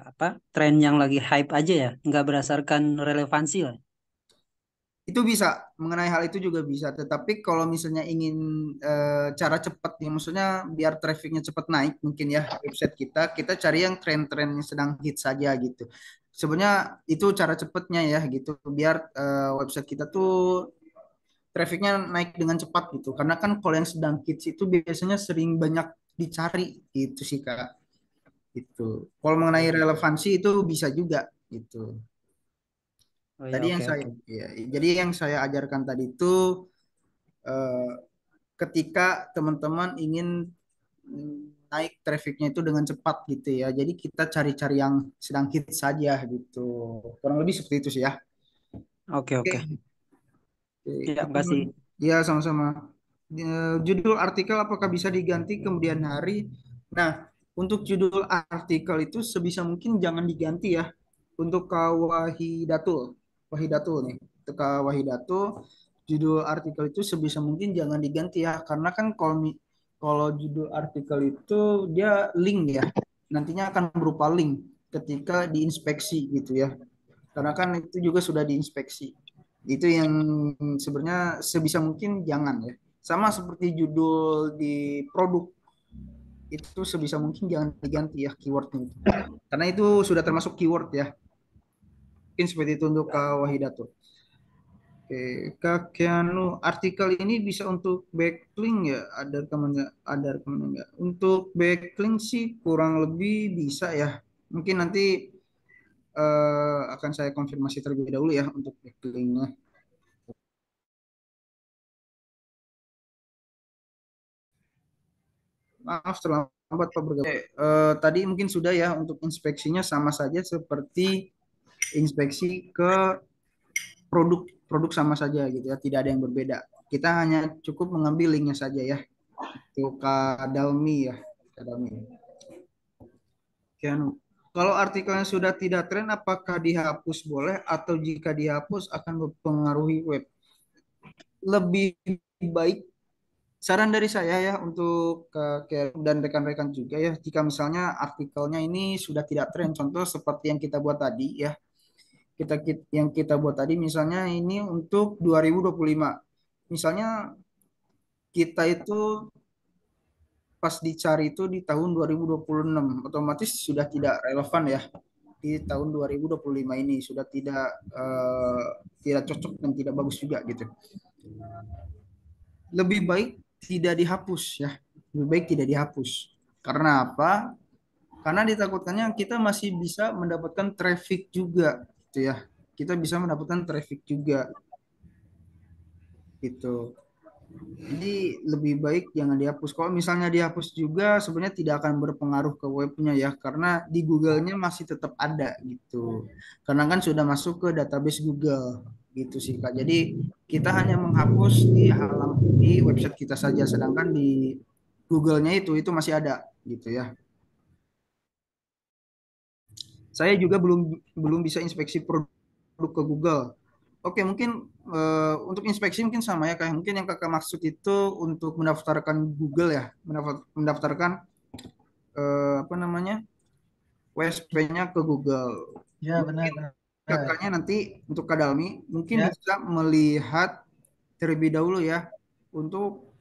apa tren yang lagi hype aja ya, nggak berdasarkan relevansi lah.
Itu bisa, mengenai hal itu juga bisa. Tetapi kalau misalnya ingin cara cepat ya, maksudnya biar trafficnya cepat naik, mungkin ya website kita cari yang tren-tren yang sedang hit saja gitu. Sebenarnya itu cara cepatnya ya gitu, biar website kita tuh trafficnya naik dengan cepat gitu. Karena kan kalau yang sedang hits itu biasanya sering banyak dicari gitu sih Kak. Gitu. Kalau mengenai
Oh gitu.
relevansi itu bisa juga gitu.
Oh ya,
Tadi yang
oke
saya
oke.
ya, jadi yang saya ajarkan tadi itu ketika teman-teman ingin naik trafficnya itu dengan cepat gitu ya. Jadi kita cari-cari yang sedang hit saja gitu. Kurang lebih seperti itu sih ya.
Oke,
Oke.
oke.
Oke.
Ya, makasih.
Ya, sama-sama. Judul artikel apakah bisa diganti kemudian hari? Nah, untuk judul artikel itu sebisa mungkin jangan diganti ya. Untuk Wahidatul, Wahidatul nih. Untuk Wahidatul, judul artikel itu sebisa mungkin jangan diganti ya. Karena kan kalau judul artikel itu dia link ya. Nantinya akan berupa link ketika diinspeksi gitu ya. Karena kan itu juga sudah diinspeksi. Itu yang sebenarnya sebisa mungkin jangan ya. Sama seperti judul di produk itu sebisa mungkin jangan diganti ya keywordnya itu. Karena itu sudah termasuk keyword ya. Mungkin seperti itu untuk Kak Wahidatul. Oke, Kak Keanu, artikel ini bisa untuk backlink ya? Ada rekomendasi nggak? Untuk backlink sih kurang lebih bisa ya. Mungkin nanti akan saya konfirmasi terlebih dahulu ya untuk backlinknya. Maaf terlambat Pak bergabung. Tadi mungkin sudah ya untuk inspeksinya sama saja seperti inspeksi ke produk sama saja gitu ya, tidak ada yang berbeda. Kita hanya cukup mengambil linknya saja ya. Itu Kadalmi ya, Kadalmi. Kianu. Kalau artikelnya sudah tidak tren, apakah dihapus boleh atau jika dihapus akan mempengaruhi web? Lebih baik saran dari saya ya untuk dan rekan-rekan juga ya, jika misalnya artikelnya ini sudah tidak tren, contoh seperti yang kita buat tadi ya, yang kita buat tadi misalnya ini untuk 2025, misalnya kita itu pas dicari itu di tahun 2026, otomatis sudah tidak relevan ya di tahun 2025 ini, sudah tidak cocok dan tidak bagus juga gitu. Lebih baik tidak dihapus ya, lebih baik tidak dihapus. Karena apa? Karena ditakutkannya kita masih bisa mendapatkan traffic juga gitu ya, kita bisa mendapatkan traffic juga gitu. Jadi lebih baik jangan dihapus. Kalau misalnya dihapus juga sebenarnya tidak akan berpengaruh ke webnya ya, karena di Google-nya masih tetap ada gitu. Karena kan sudah masuk ke database Google gitu sih Kak. Jadi kita hanya menghapus di website kita saja, sedangkan di Google-nya itu masih ada gitu ya. Saya juga belum bisa inspeksi produk ke Google. Oke, mungkin untuk inspeksi mungkin sama ya, kayak mungkin yang kakak maksud itu untuk mendaftarkan Google ya, mendaftarkan apa namanya WSP-nya ke Google.
Ya, benar,
Mungkin
benar.
kakaknya nanti untuk Kadalmi mungkin
Ya.
bisa melihat terlebih dahulu ya untuk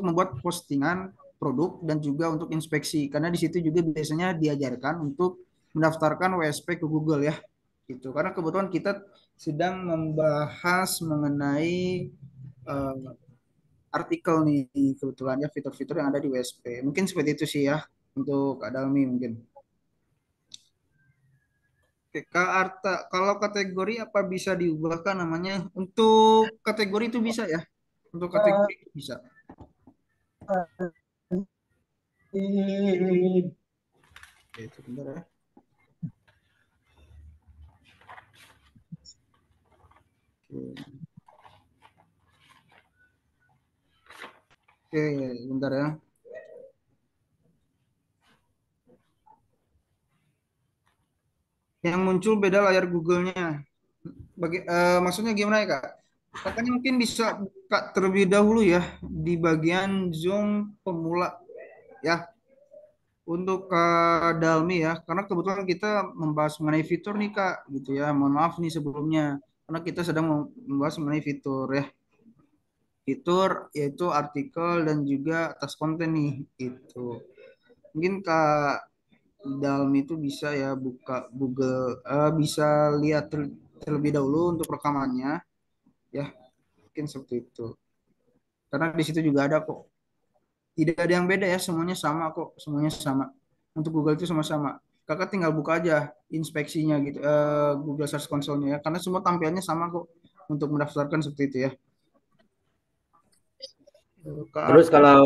membuat postingan produk dan juga untuk inspeksi, karena di situ juga biasanya diajarkan untuk mendaftarkan WSP ke Google ya gitu, karena kebetulan kita sedang membahas mengenai uh, artikel nih kebetulan ya, fitur-fitur yang ada di WSP. Mungkin seperti itu sih ya untuk Kak Dalmi mungkin. Oke, Kak Arta, kalau kategori apa bisa diubahkan namanya? Untuk kategori itu bisa ya? Untuk kategori itu bisa. Oke, sebentar ya. Oke, bentar ya. Yang muncul beda layar Google-nya. Maksudnya gimana ya Kak? Kakaknya mungkin bisa buka terlebih dahulu ya di bagian Zoom pemula ya untuk Kak Dalmi ya. Karena kebetulan kita membahas mengenai fitur nih Kak gitu ya. Mohon maaf nih sebelumnya karena kita sedang membahas mengenai fitur ya. Fitur yaitu artikel dan juga atas konten nih itu. Mungkin Kak Dalmi itu bisa ya buka Google, bisa lihat terlebih dahulu untuk rekamannya ya, mungkin seperti itu, karena di situ juga ada kok, tidak ada yang beda ya, semuanya sama kok, semuanya sama untuk Google itu sama-sama. Kakak tinggal buka aja inspeksinya gitu, Google Search Console-nya ya, karena semua tampilannya sama kok untuk mendaftarkan seperti itu ya. Kak
Terus
Abdul,
kalau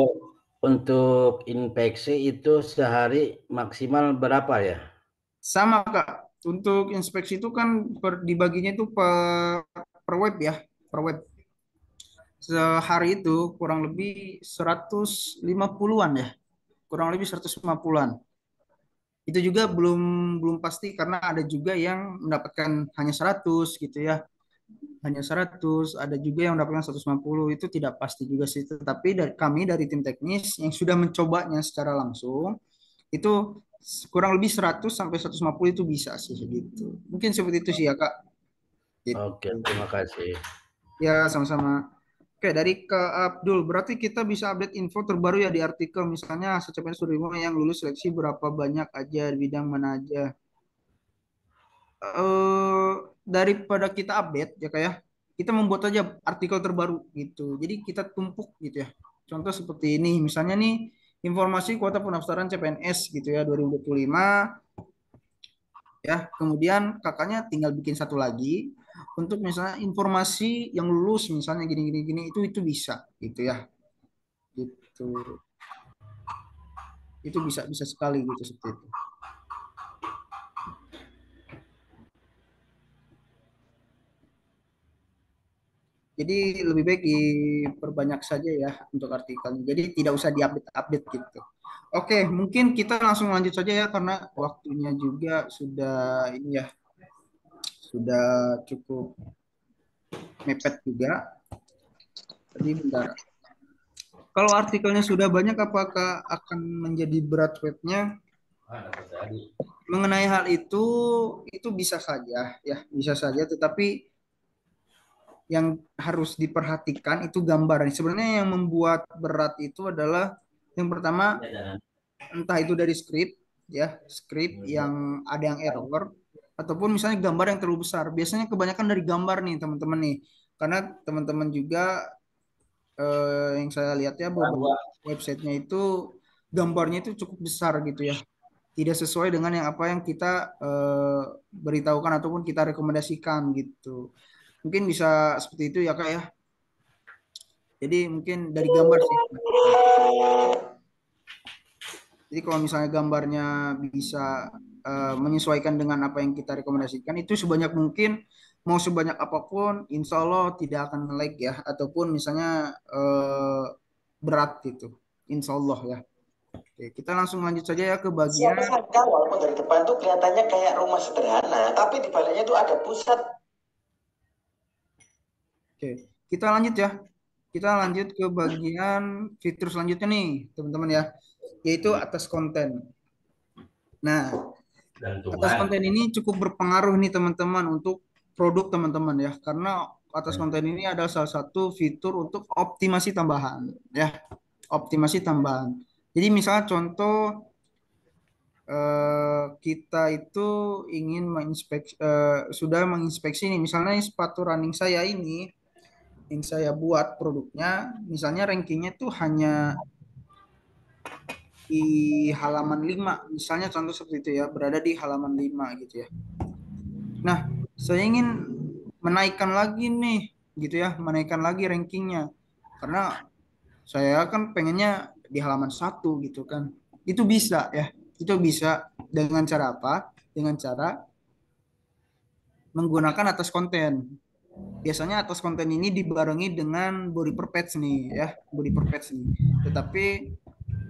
untuk infeksi itu sehari maksimal berapa ya?
sama Kak. Untuk inspeksi itu kan dibaginya itu per web ya, per web. Sehari itu kurang lebih 150-an ya, kurang lebih 150-an. Itu juga belum belum pasti karena ada juga yang mendapatkan hanya 100 gitu ya. Hanya 100, ada juga yang mendapatkan 150, itu tidak pasti juga sih. Tetapi dari kami dari tim teknis yang sudah mencobanya secara langsung itu kurang lebih 100 sampai 150 itu bisa sih segitu. Mungkin seperti itu sih ya Kak.
Oke,
Gitu.
terima kasih.
Ya, sama-sama. Oke, dari Kak Abdul, berarti kita bisa update info terbaru ya di artikel, misalnya secepatnya Surimo yang lulus seleksi berapa banyak aja, di bidang mana aja. eh Daripada kita update ya kayak kita membuat aja artikel terbaru gitu. Jadi kita tumpuk gitu ya. Contoh seperti ini, misalnya nih informasi kuota pendaftaran CPNS gitu ya 2025 ya. Kemudian kakaknya tinggal bikin satu lagi untuk misalnya informasi yang lulus misalnya gini gini gini itu bisa gitu ya. Gitu. Itu bisa bisa sekali gitu seperti itu. Jadi lebih baik diperbanyak saja ya untuk artikelnya. Jadi tidak usah diupdate-update gitu. Oke, mungkin kita langsung lanjut saja ya karena waktunya juga sudah ini ya, sudah cukup mepet juga. Jadi bentar. Kalau artikelnya sudah banyak, apakah akan menjadi berat webnya? Mengenai hal itu bisa saja ya, bisa saja. Tetapi yang harus diperhatikan itu gambar. Sebenarnya yang membuat berat itu adalah yang pertama entah itu dari script ya, script yang ada yang error ataupun misalnya gambar yang terlalu besar. Biasanya kebanyakan dari gambar nih teman-teman nih. Karena teman-teman juga yang saya lihat ya beberapa websitenya itu gambarnya itu cukup besar gitu ya. Tidak sesuai dengan yang apa yang kita beritahukan ataupun kita rekomendasikan gitu. Mungkin bisa seperti itu ya Kak ya. Jadi mungkin dari gambar sih. Jadi kalau misalnya gambarnya bisa menyesuaikan dengan apa yang kita rekomendasikan itu sebanyak mungkin mau sebanyak apapun insya Allah tidak akan nge-lag ya ataupun misalnya berat gitu insya Allah ya. Oke, kita langsung lanjut saja ya ke bagian
Siapa sangka walaupun dari depan tuh kelihatannya kayak rumah sederhana, tapi di baliknya tuh ada pusat.
oke kita lanjut ya, kita lanjut ke bagian fitur selanjutnya nih teman-teman ya, yaitu atas konten. Nah, atas konten ini cukup berpengaruh nih teman-teman untuk produk teman-teman ya, karena atas konten ini adalah salah satu fitur untuk optimasi tambahan ya, optimasi tambahan. Jadi misalnya contoh kita itu ingin menginspeksi, sudah menginspeksi nih, misalnya sepatu running saya ini yang saya buat produknya, misalnya rankingnya tuh hanya di halaman 5 misalnya contoh seperti itu ya, berada di halaman 5 gitu ya. Nah, saya ingin menaikkan lagi nih gitu ya, menaikkan lagi rankingnya. Karena saya kan pengennya di halaman 1 gitu kan. Itu bisa ya. Itu bisa dengan cara apa? Dengan cara menggunakan atas konten. Biasanya atas konten ini dibarengi dengan body per page nih ya, body per page nih. Tetapi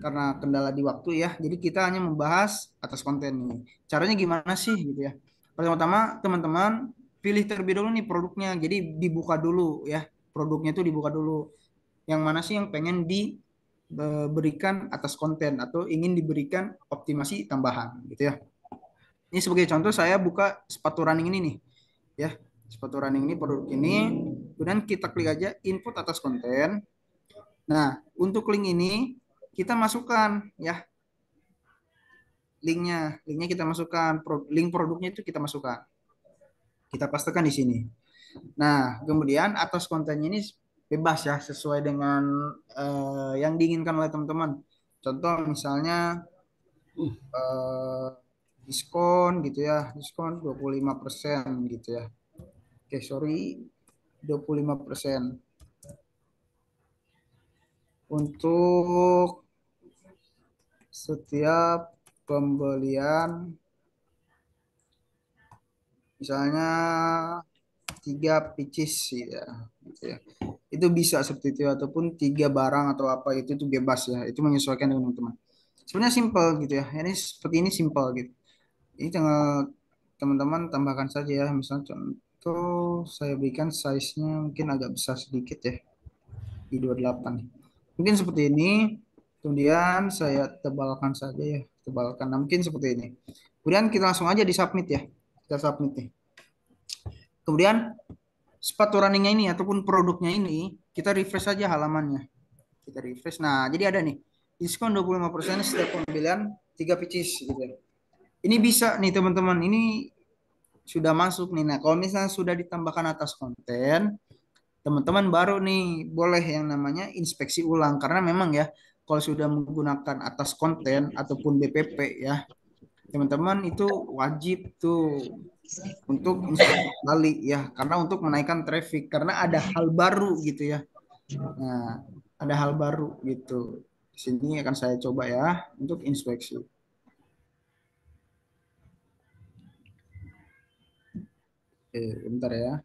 karena kendala di waktu ya, jadi kita hanya membahas atas konten nih. Caranya gimana sih gitu ya? Pertama-tama teman-teman pilih terlebih dulu nih produknya. Jadi dibuka dulu ya, produknya itu dibuka dulu. Yang mana sih yang pengen diberikan atas konten atau ingin diberikan optimasi tambahan gitu ya. Ini sebagai contoh saya buka sepatu running ini nih ya. Sepatu running ini produk ini, kemudian kita klik aja input atas konten. Nah, untuk link ini kita masukkan ya linknya kita masukkan, link produknya itu kita masukkan, kita pastekan di sini. Nah, kemudian atas kontennya ini bebas ya, sesuai dengan yang diinginkan oleh teman-teman. Contoh misalnya eh, diskon gitu ya, diskon 25% gitu ya. Oke, sorry, 25%. untuk setiap pembelian misalnya 3 pieces ya, gitu ya. Itu bisa seperti itu ataupun 3 barang atau apa itu bebas ya. Itu menyesuaikan dengan teman-teman. Sebenarnya simple gitu ya. Ini seperti ini simple gitu. Ini tinggal teman-teman tambahkan saja ya. Misalnya contoh saya berikan size-nya mungkin agak besar sedikit ya di 28. Mungkin seperti ini. Kemudian saya tebalkan saja ya, tebalkan. Nah, mungkin seperti ini. Kemudian kita langsung aja di submit ya. Kita submit nih. Kemudian sepatu runningnya ini ataupun produknya ini kita refresh saja halamannya. Kita refresh. Nah, jadi ada nih diskon 25% setiap pembelian 3 pieces gitu ya. Ini bisa nih teman-teman. Ini sudah masuk nih. Nah, kalau misalnya sudah ditambahkan atas konten, teman-teman baru nih boleh yang namanya inspeksi ulang karena memang ya kalau sudah menggunakan atas konten ataupun BPP ya, teman-teman itu wajib tuh untuk inspeksi kembali ya karena untuk menaikkan traffic karena ada hal baru gitu ya. Nah, ada hal baru gitu. Di sini akan saya coba ya untuk inspeksi. Oke, bentar ya.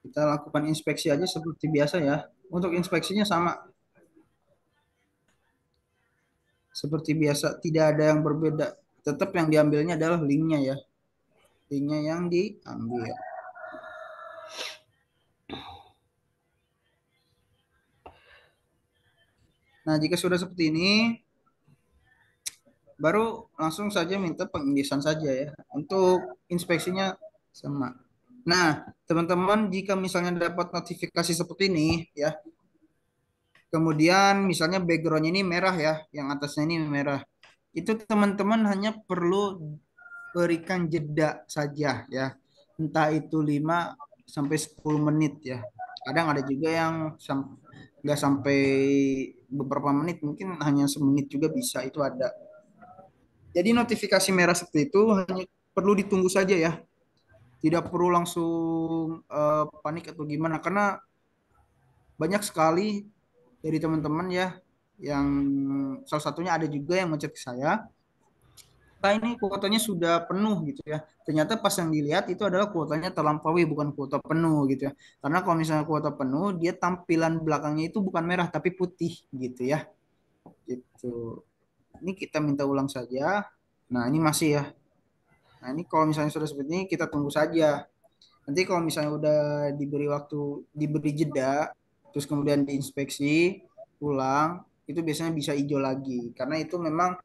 Kita lakukan inspeksi aja seperti biasa ya. Untuk inspeksinya sama. Seperti biasa, tidak ada yang berbeda. Tetap yang diambilnya adalah linknya ya. Linknya yang diambil. Nah, jika sudah seperti ini, baru langsung saja minta pengindisan saja ya. Untuk inspeksinya sama. Nah, teman-teman jika misalnya dapat notifikasi seperti ini ya, kemudian misalnya backgroundnya ini merah ya, yang atasnya ini merah. Itu teman-teman hanya perlu berikan jeda saja ya. Entah itu 5 sampai 10 menit ya. Kadang ada juga yang nggak sampai beberapa menit, mungkin hanya semenit juga bisa, itu ada. Jadi notifikasi merah seperti itu hanya perlu ditunggu saja ya. Tidak perlu langsung panik atau gimana karena banyak sekali dari teman-teman ya yang salah satunya ada juga yang ngechat ke saya, "Pak, ini kuotanya sudah penuh gitu ya." Ternyata pas yang dilihat itu adalah kuotanya terlampaui bukan kuota penuh gitu ya. Karena kalau misalnya kuota penuh dia tampilan belakangnya itu bukan merah tapi putih gitu ya. Gitu. Ini kita minta ulang saja. Nah, ini masih ya. Nah, ini kalau misalnya sudah seperti ini kita tunggu saja. Nanti kalau misalnya udah diberi waktu, diberi jeda, terus kemudian diinspeksi ulang, itu biasanya bisa hijau lagi. Karena itu memang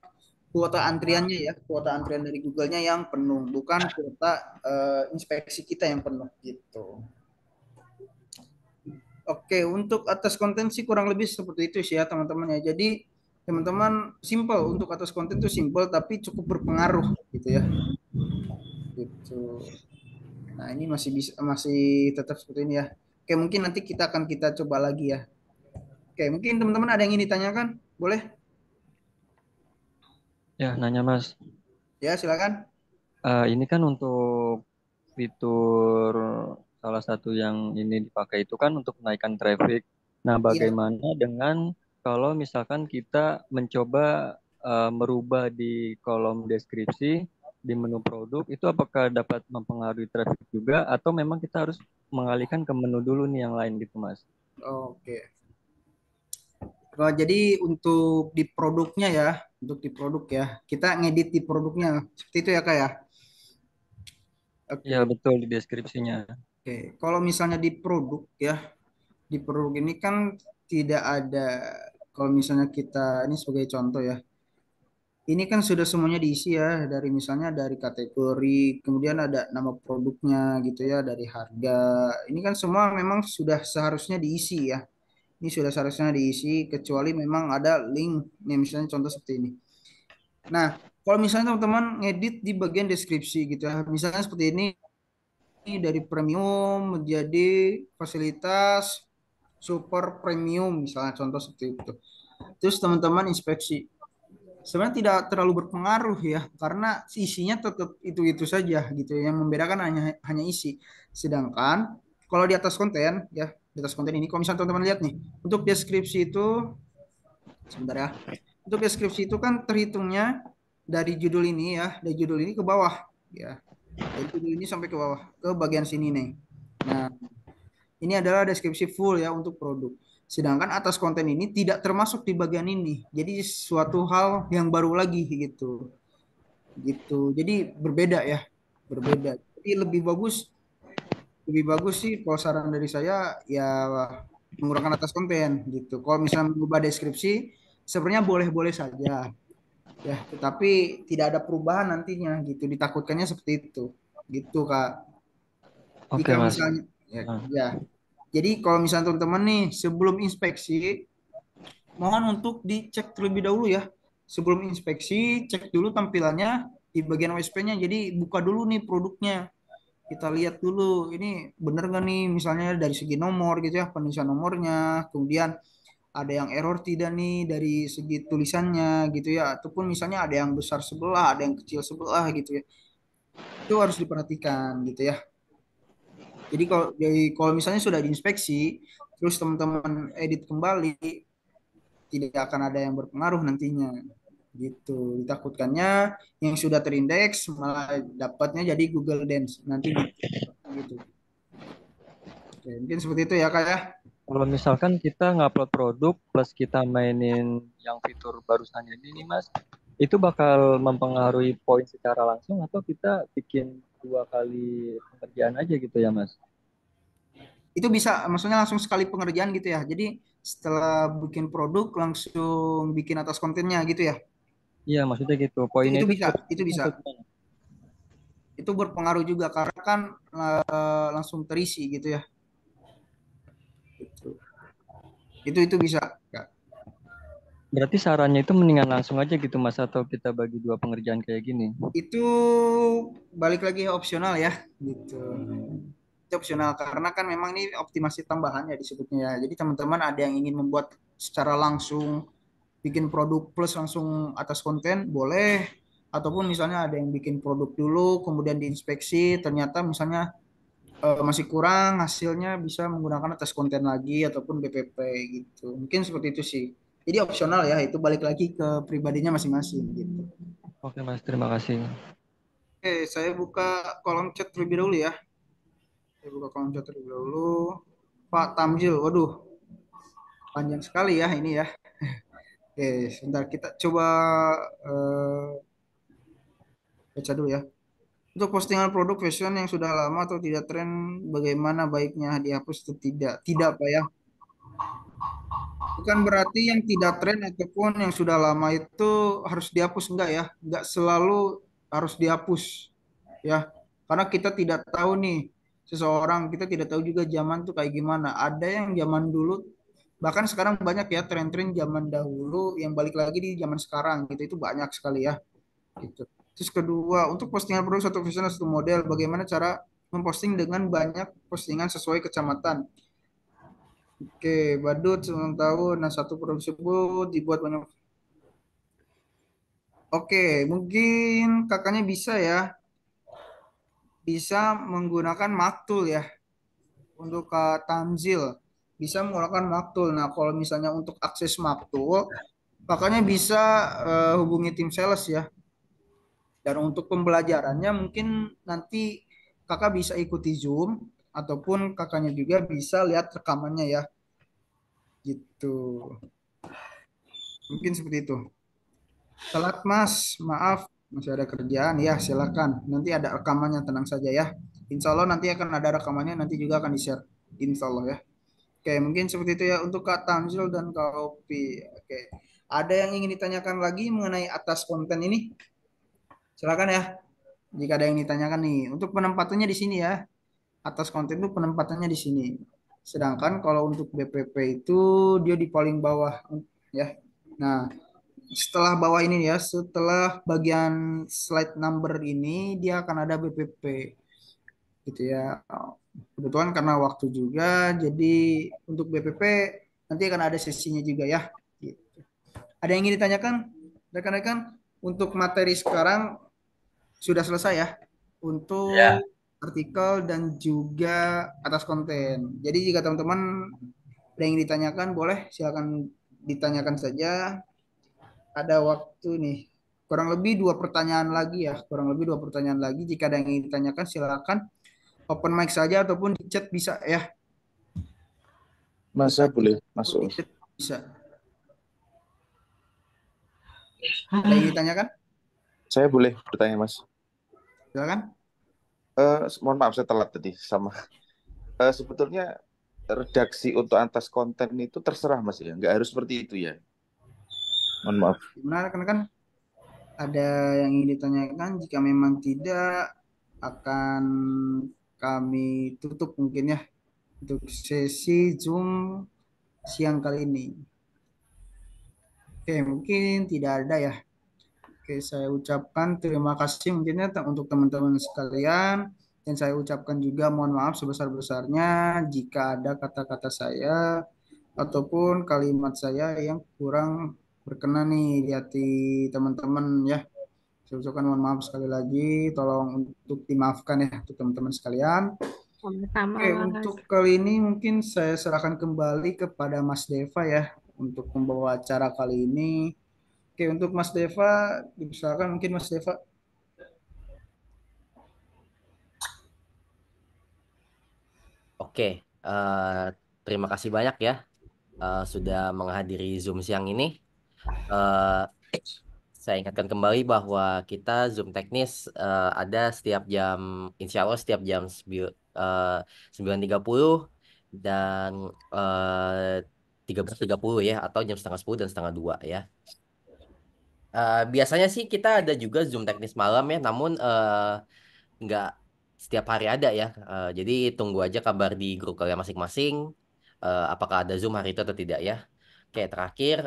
kuota antriannya ya, kuota antrian dari Google-nya yang penuh, bukan kuota inspeksi kita yang penuh gitu. Oke, untuk atas konten sih kurang lebih seperti itu sih ya teman-teman ya. Jadi teman-teman simple untuk atas konten itu simple tapi cukup berpengaruh gitu ya. Gitu. Nah, ini masih bisa masih tetap seperti ini ya. Oke, mungkin nanti kita coba lagi ya. Oke, mungkin teman-teman ada yang ingin ditanyakan? Boleh?
Ya, nanya Mas.
Ya, silakan.
Ini kan untuk fitur salah satu yang ini dipakai itu kan untuk menaikkan traffic. Nah,
Iya.
bagaimana dengan kalau misalkan kita mencoba merubah di kolom deskripsi di menu produk itu apakah dapat mempengaruhi traffic juga atau memang kita harus mengalihkan ke menu dulu nih yang lain gitu, Mas?
Oke. Jadi untuk di produknya ya, untuk di produk ya, kita ngedit di produknya seperti itu ya Kak ya. Oke.
Ya, betul di deskripsinya.
Oke. Kalau misalnya di produk ya, di produk ini kan tidak ada, kalau misalnya kita ini sebagai contoh ya, ini kan sudah semuanya diisi ya dari misalnya dari kategori, kemudian ada nama produknya gitu ya, dari harga. Ini kan semua memang sudah seharusnya diisi ya. Ini sudah seharusnya diisi kecuali memang ada link nih misalnya contoh seperti ini. Nah, kalau misalnya teman-teman ngedit di bagian deskripsi gitu ya, misalnya seperti ini dari premium menjadi fasilitas super premium misalnya contoh seperti itu. Terus teman-teman inspeksi sebenarnya tidak terlalu berpengaruh ya, karena isinya tetap itu-itu saja gitu. Yang membedakan hanya hanya isi. Sedangkan kalau di atas konten ya, di atas konten ini, kalau misalnya teman-teman lihat nih, untuk deskripsi itu, sebentar ya, untuk deskripsi itu kan terhitungnya dari judul ini ya, dari judul ini ke bawah ya, dari judul ini sampai ke bawah ke bagian sini nih. Nah, ini adalah deskripsi full ya untuk produk. Sedangkan atas konten ini tidak termasuk di bagian ini. Jadi suatu hal yang baru lagi gitu. Gitu. Jadi berbeda ya. Berbeda. Jadi lebih bagus sih kalau saran dari saya ya menggunakan atas konten gitu. Kalau misalnya mengubah deskripsi sebenarnya boleh-boleh saja ya, tetapi tidak ada perubahan nantinya gitu. Ditakutkannya seperti itu. Gitu, Kak.
Oke,
Jika
Mas.
misalnya ya,
Nah,
ya. Jadi kalau misalnya teman-teman nih sebelum inspeksi, mohon untuk dicek terlebih dahulu ya. Sebelum inspeksi, cek dulu tampilannya di bagian OSP-nya. Jadi buka dulu nih produknya. Kita lihat dulu, ini bener nggak nih misalnya dari segi nomor gitu ya, penulisan nomornya. Kemudian ada yang error tidak nih dari segi tulisannya gitu ya. Ataupun misalnya ada yang besar sebelah, ada yang kecil sebelah gitu ya. Itu harus diperhatikan gitu ya. Jadi kalau misalnya sudah diinspeksi, terus teman-teman edit kembali, tidak akan ada yang berpengaruh nantinya. Gitu. Ditakutkannya yang sudah terindeks malah dapatnya jadi Google Dance nanti gitu. Oke, mungkin seperti itu ya Kak ya.
kalau misalkan kita ngupload produk plus kita mainin yang fitur barusan ini nih Mas, itu bakal mempengaruhi poin secara langsung atau kita bikin 2 kali pengerjaan aja gitu ya Mas?
Itu bisa maksudnya langsung sekali pengerjaan gitu ya. Jadi setelah bikin produk langsung bikin atas kontennya gitu ya.
Iya, maksudnya gitu.
Itu,
Poinnya
itu
itu
bisa, itu
terus
bisa.
atau gimana?
Itu berpengaruh juga karena kan langsung terisi gitu ya. Gitu. Itu bisa. Kak.
Berarti sarannya itu mendingan langsung aja gitu Mas atau kita bagi 2 pengerjaan kayak gini?
Itu balik lagi opsional ya gitu. Itu opsional karena kan memang ini optimasi tambahan ya disebutnya ya. Jadi teman-teman ada yang ingin membuat secara langsung bikin produk plus langsung atas konten boleh, ataupun misalnya ada yang bikin produk dulu kemudian diinspeksi ternyata misalnya masih kurang hasilnya bisa menggunakan atas konten lagi ataupun BPP gitu. Mungkin seperti itu sih. Jadi opsional ya, itu balik lagi ke pribadinya masing-masing gitu.
Oke Mas, terima kasih.
Oke, saya buka kolom chat terlebih dahulu ya. Saya buka kolom chat terlebih dahulu. Pak Tamzil, waduh, panjang sekali ya ini ya. Oke, sebentar kita coba eh, baca dulu ya. Untuk postingan produk fashion yang sudah lama atau tidak tren, bagaimana baiknya dihapus atau tidak? Tidak, Pak ya. Bukan berarti yang tidak tren ataupun yang sudah lama itu harus dihapus, enggak ya. Enggak selalu harus dihapus ya. Karena kita tidak tahu nih seseorang, kita tidak tahu juga zaman tuh kayak gimana. Ada yang zaman dulu, bahkan sekarang banyak ya tren-tren zaman dahulu yang balik lagi di zaman sekarang gitu. Itu banyak sekali ya gitu. Terus kedua, untuk postingan produk satu fashion satu model, bagaimana cara memposting dengan banyak postingan sesuai kecamatan? Oke, badut ulang tahun. Nah, satu produk tersebut dibuat banyak. Oke, mungkin kakaknya bisa ya, bisa menggunakan maktul ya untuk Kak Tamzil. Bisa menggunakan maktul. Nah, kalau misalnya untuk akses maktul, kakaknya bisa hubungi tim sales ya. Dan untuk pembelajarannya mungkin nanti kakak bisa ikuti Zoom ataupun kakaknya juga bisa lihat rekamannya ya. Gitu. Mungkin seperti itu. Telat Mas, maaf masih ada kerjaan ya silakan. Nanti ada rekamannya tenang saja ya. Insya Allah nanti akan ada rekamannya nanti juga akan di-share. Insya Allah ya. Oke mungkin seperti itu ya untuk Kak Tamzil dan Kak Opi. Oke. Ada yang ingin ditanyakan lagi mengenai atas konten ini? Silakan ya. Jika ada yang ditanyakan nih, untuk penempatannya di sini ya. Atas konten itu penempatannya di sini. Sedangkan kalau untuk BPP itu dia di paling bawah ya. Nah, setelah bawah ini ya, setelah bagian slide number ini dia akan ada BPP gitu ya. Kebetulan karena waktu juga, jadi untuk BPP nanti akan ada sesinya juga ya. Gitu. Ada yang ingin ditanyakan? Rekan-rekan, untuk materi sekarang sudah selesai ya. Untuk
Ya.
artikel dan juga atas konten. Jadi jika teman-teman ada yang ditanyakan, boleh silakan ditanyakan saja. Ada waktu nih. Kurang lebih 2 pertanyaan lagi ya. Kurang lebih 2 pertanyaan lagi. Jika ada yang ingin ditanyakan, silakan open mic saja ataupun di chat bisa ya.
Mas, saya boleh masuk.
Di chat bisa. Ada yang ditanyakan?
Saya boleh bertanya, Mas.
Silakan.
Mohon maaf saya telat tadi sama. Sebetulnya redaksi untuk atas konten itu terserah, Mas ya. Nggak harus seperti itu ya. Mohon maaf.
Gimana kan ada yang ingin ditanyakan? Jika memang tidak, akan kami tutup mungkin ya untuk sesi Zoom siang kali ini. Oke, mungkin tidak ada ya. Oke, saya ucapkan terima kasih mungkin ya untuk teman-teman sekalian. Dan saya ucapkan juga mohon maaf sebesar-besarnya jika ada kata-kata saya ataupun kalimat saya yang kurang berkenan nih di hati teman-teman ya. Saya ucapkan mohon maaf sekali lagi. Tolong untuk dimaafkan ya untuk teman-teman sekalian.
Sama-sama,
Oke,
Mas.
untuk kali ini mungkin saya serahkan kembali kepada Mas Deva ya untuk membawa acara kali ini. Oke, untuk Mas Deva, dipersilakan mungkin Mas Deva.
Oke, terima kasih banyak ya sudah menghadiri Zoom siang ini. Eh, saya ingatkan kembali bahwa kita Zoom teknis ada setiap jam, insya Allah setiap jam 9.30 dan 13.30 ya, atau jam setengah 10 dan setengah 2 ya. Biasanya sih kita ada juga Zoom teknis malam ya, namun nggak setiap hari ada ya. Jadi tunggu aja kabar di grup kalian masing-masing, apakah ada Zoom hari itu atau tidak ya. Oke, terakhir,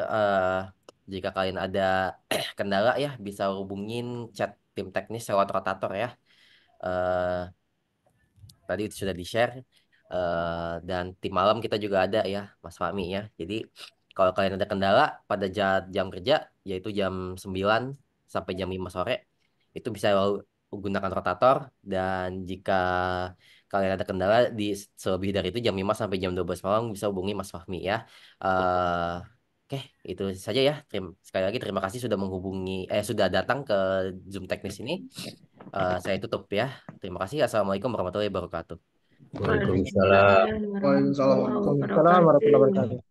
jika kalian ada kendala ya, bisa hubungin chat tim teknis lewat rotator ya. Eh, Tadi itu sudah di-share. Dan tim malam kita juga ada ya, Mas Fahmi ya. Jadi kalau kalian ada kendala pada jam kerja, yaitu jam 9 sampai jam 5 sore, itu bisa gunakan rotator. Dan jika kalian ada kendala di selebih dari itu, jam 5 sampai jam 12 malam, bisa hubungi Mas Fahmi ya. Eh, Oke, itu saja ya. Sekali lagi terima kasih sudah sudah datang ke Zoom teknis ini. Saya tutup ya. Terima kasih. Assalamualaikum warahmatullahi wabarakatuh.
Waalaikumsalam.
Waalaikumsalam.
Waalaikumsalam warahmatullahi wabarakatuh.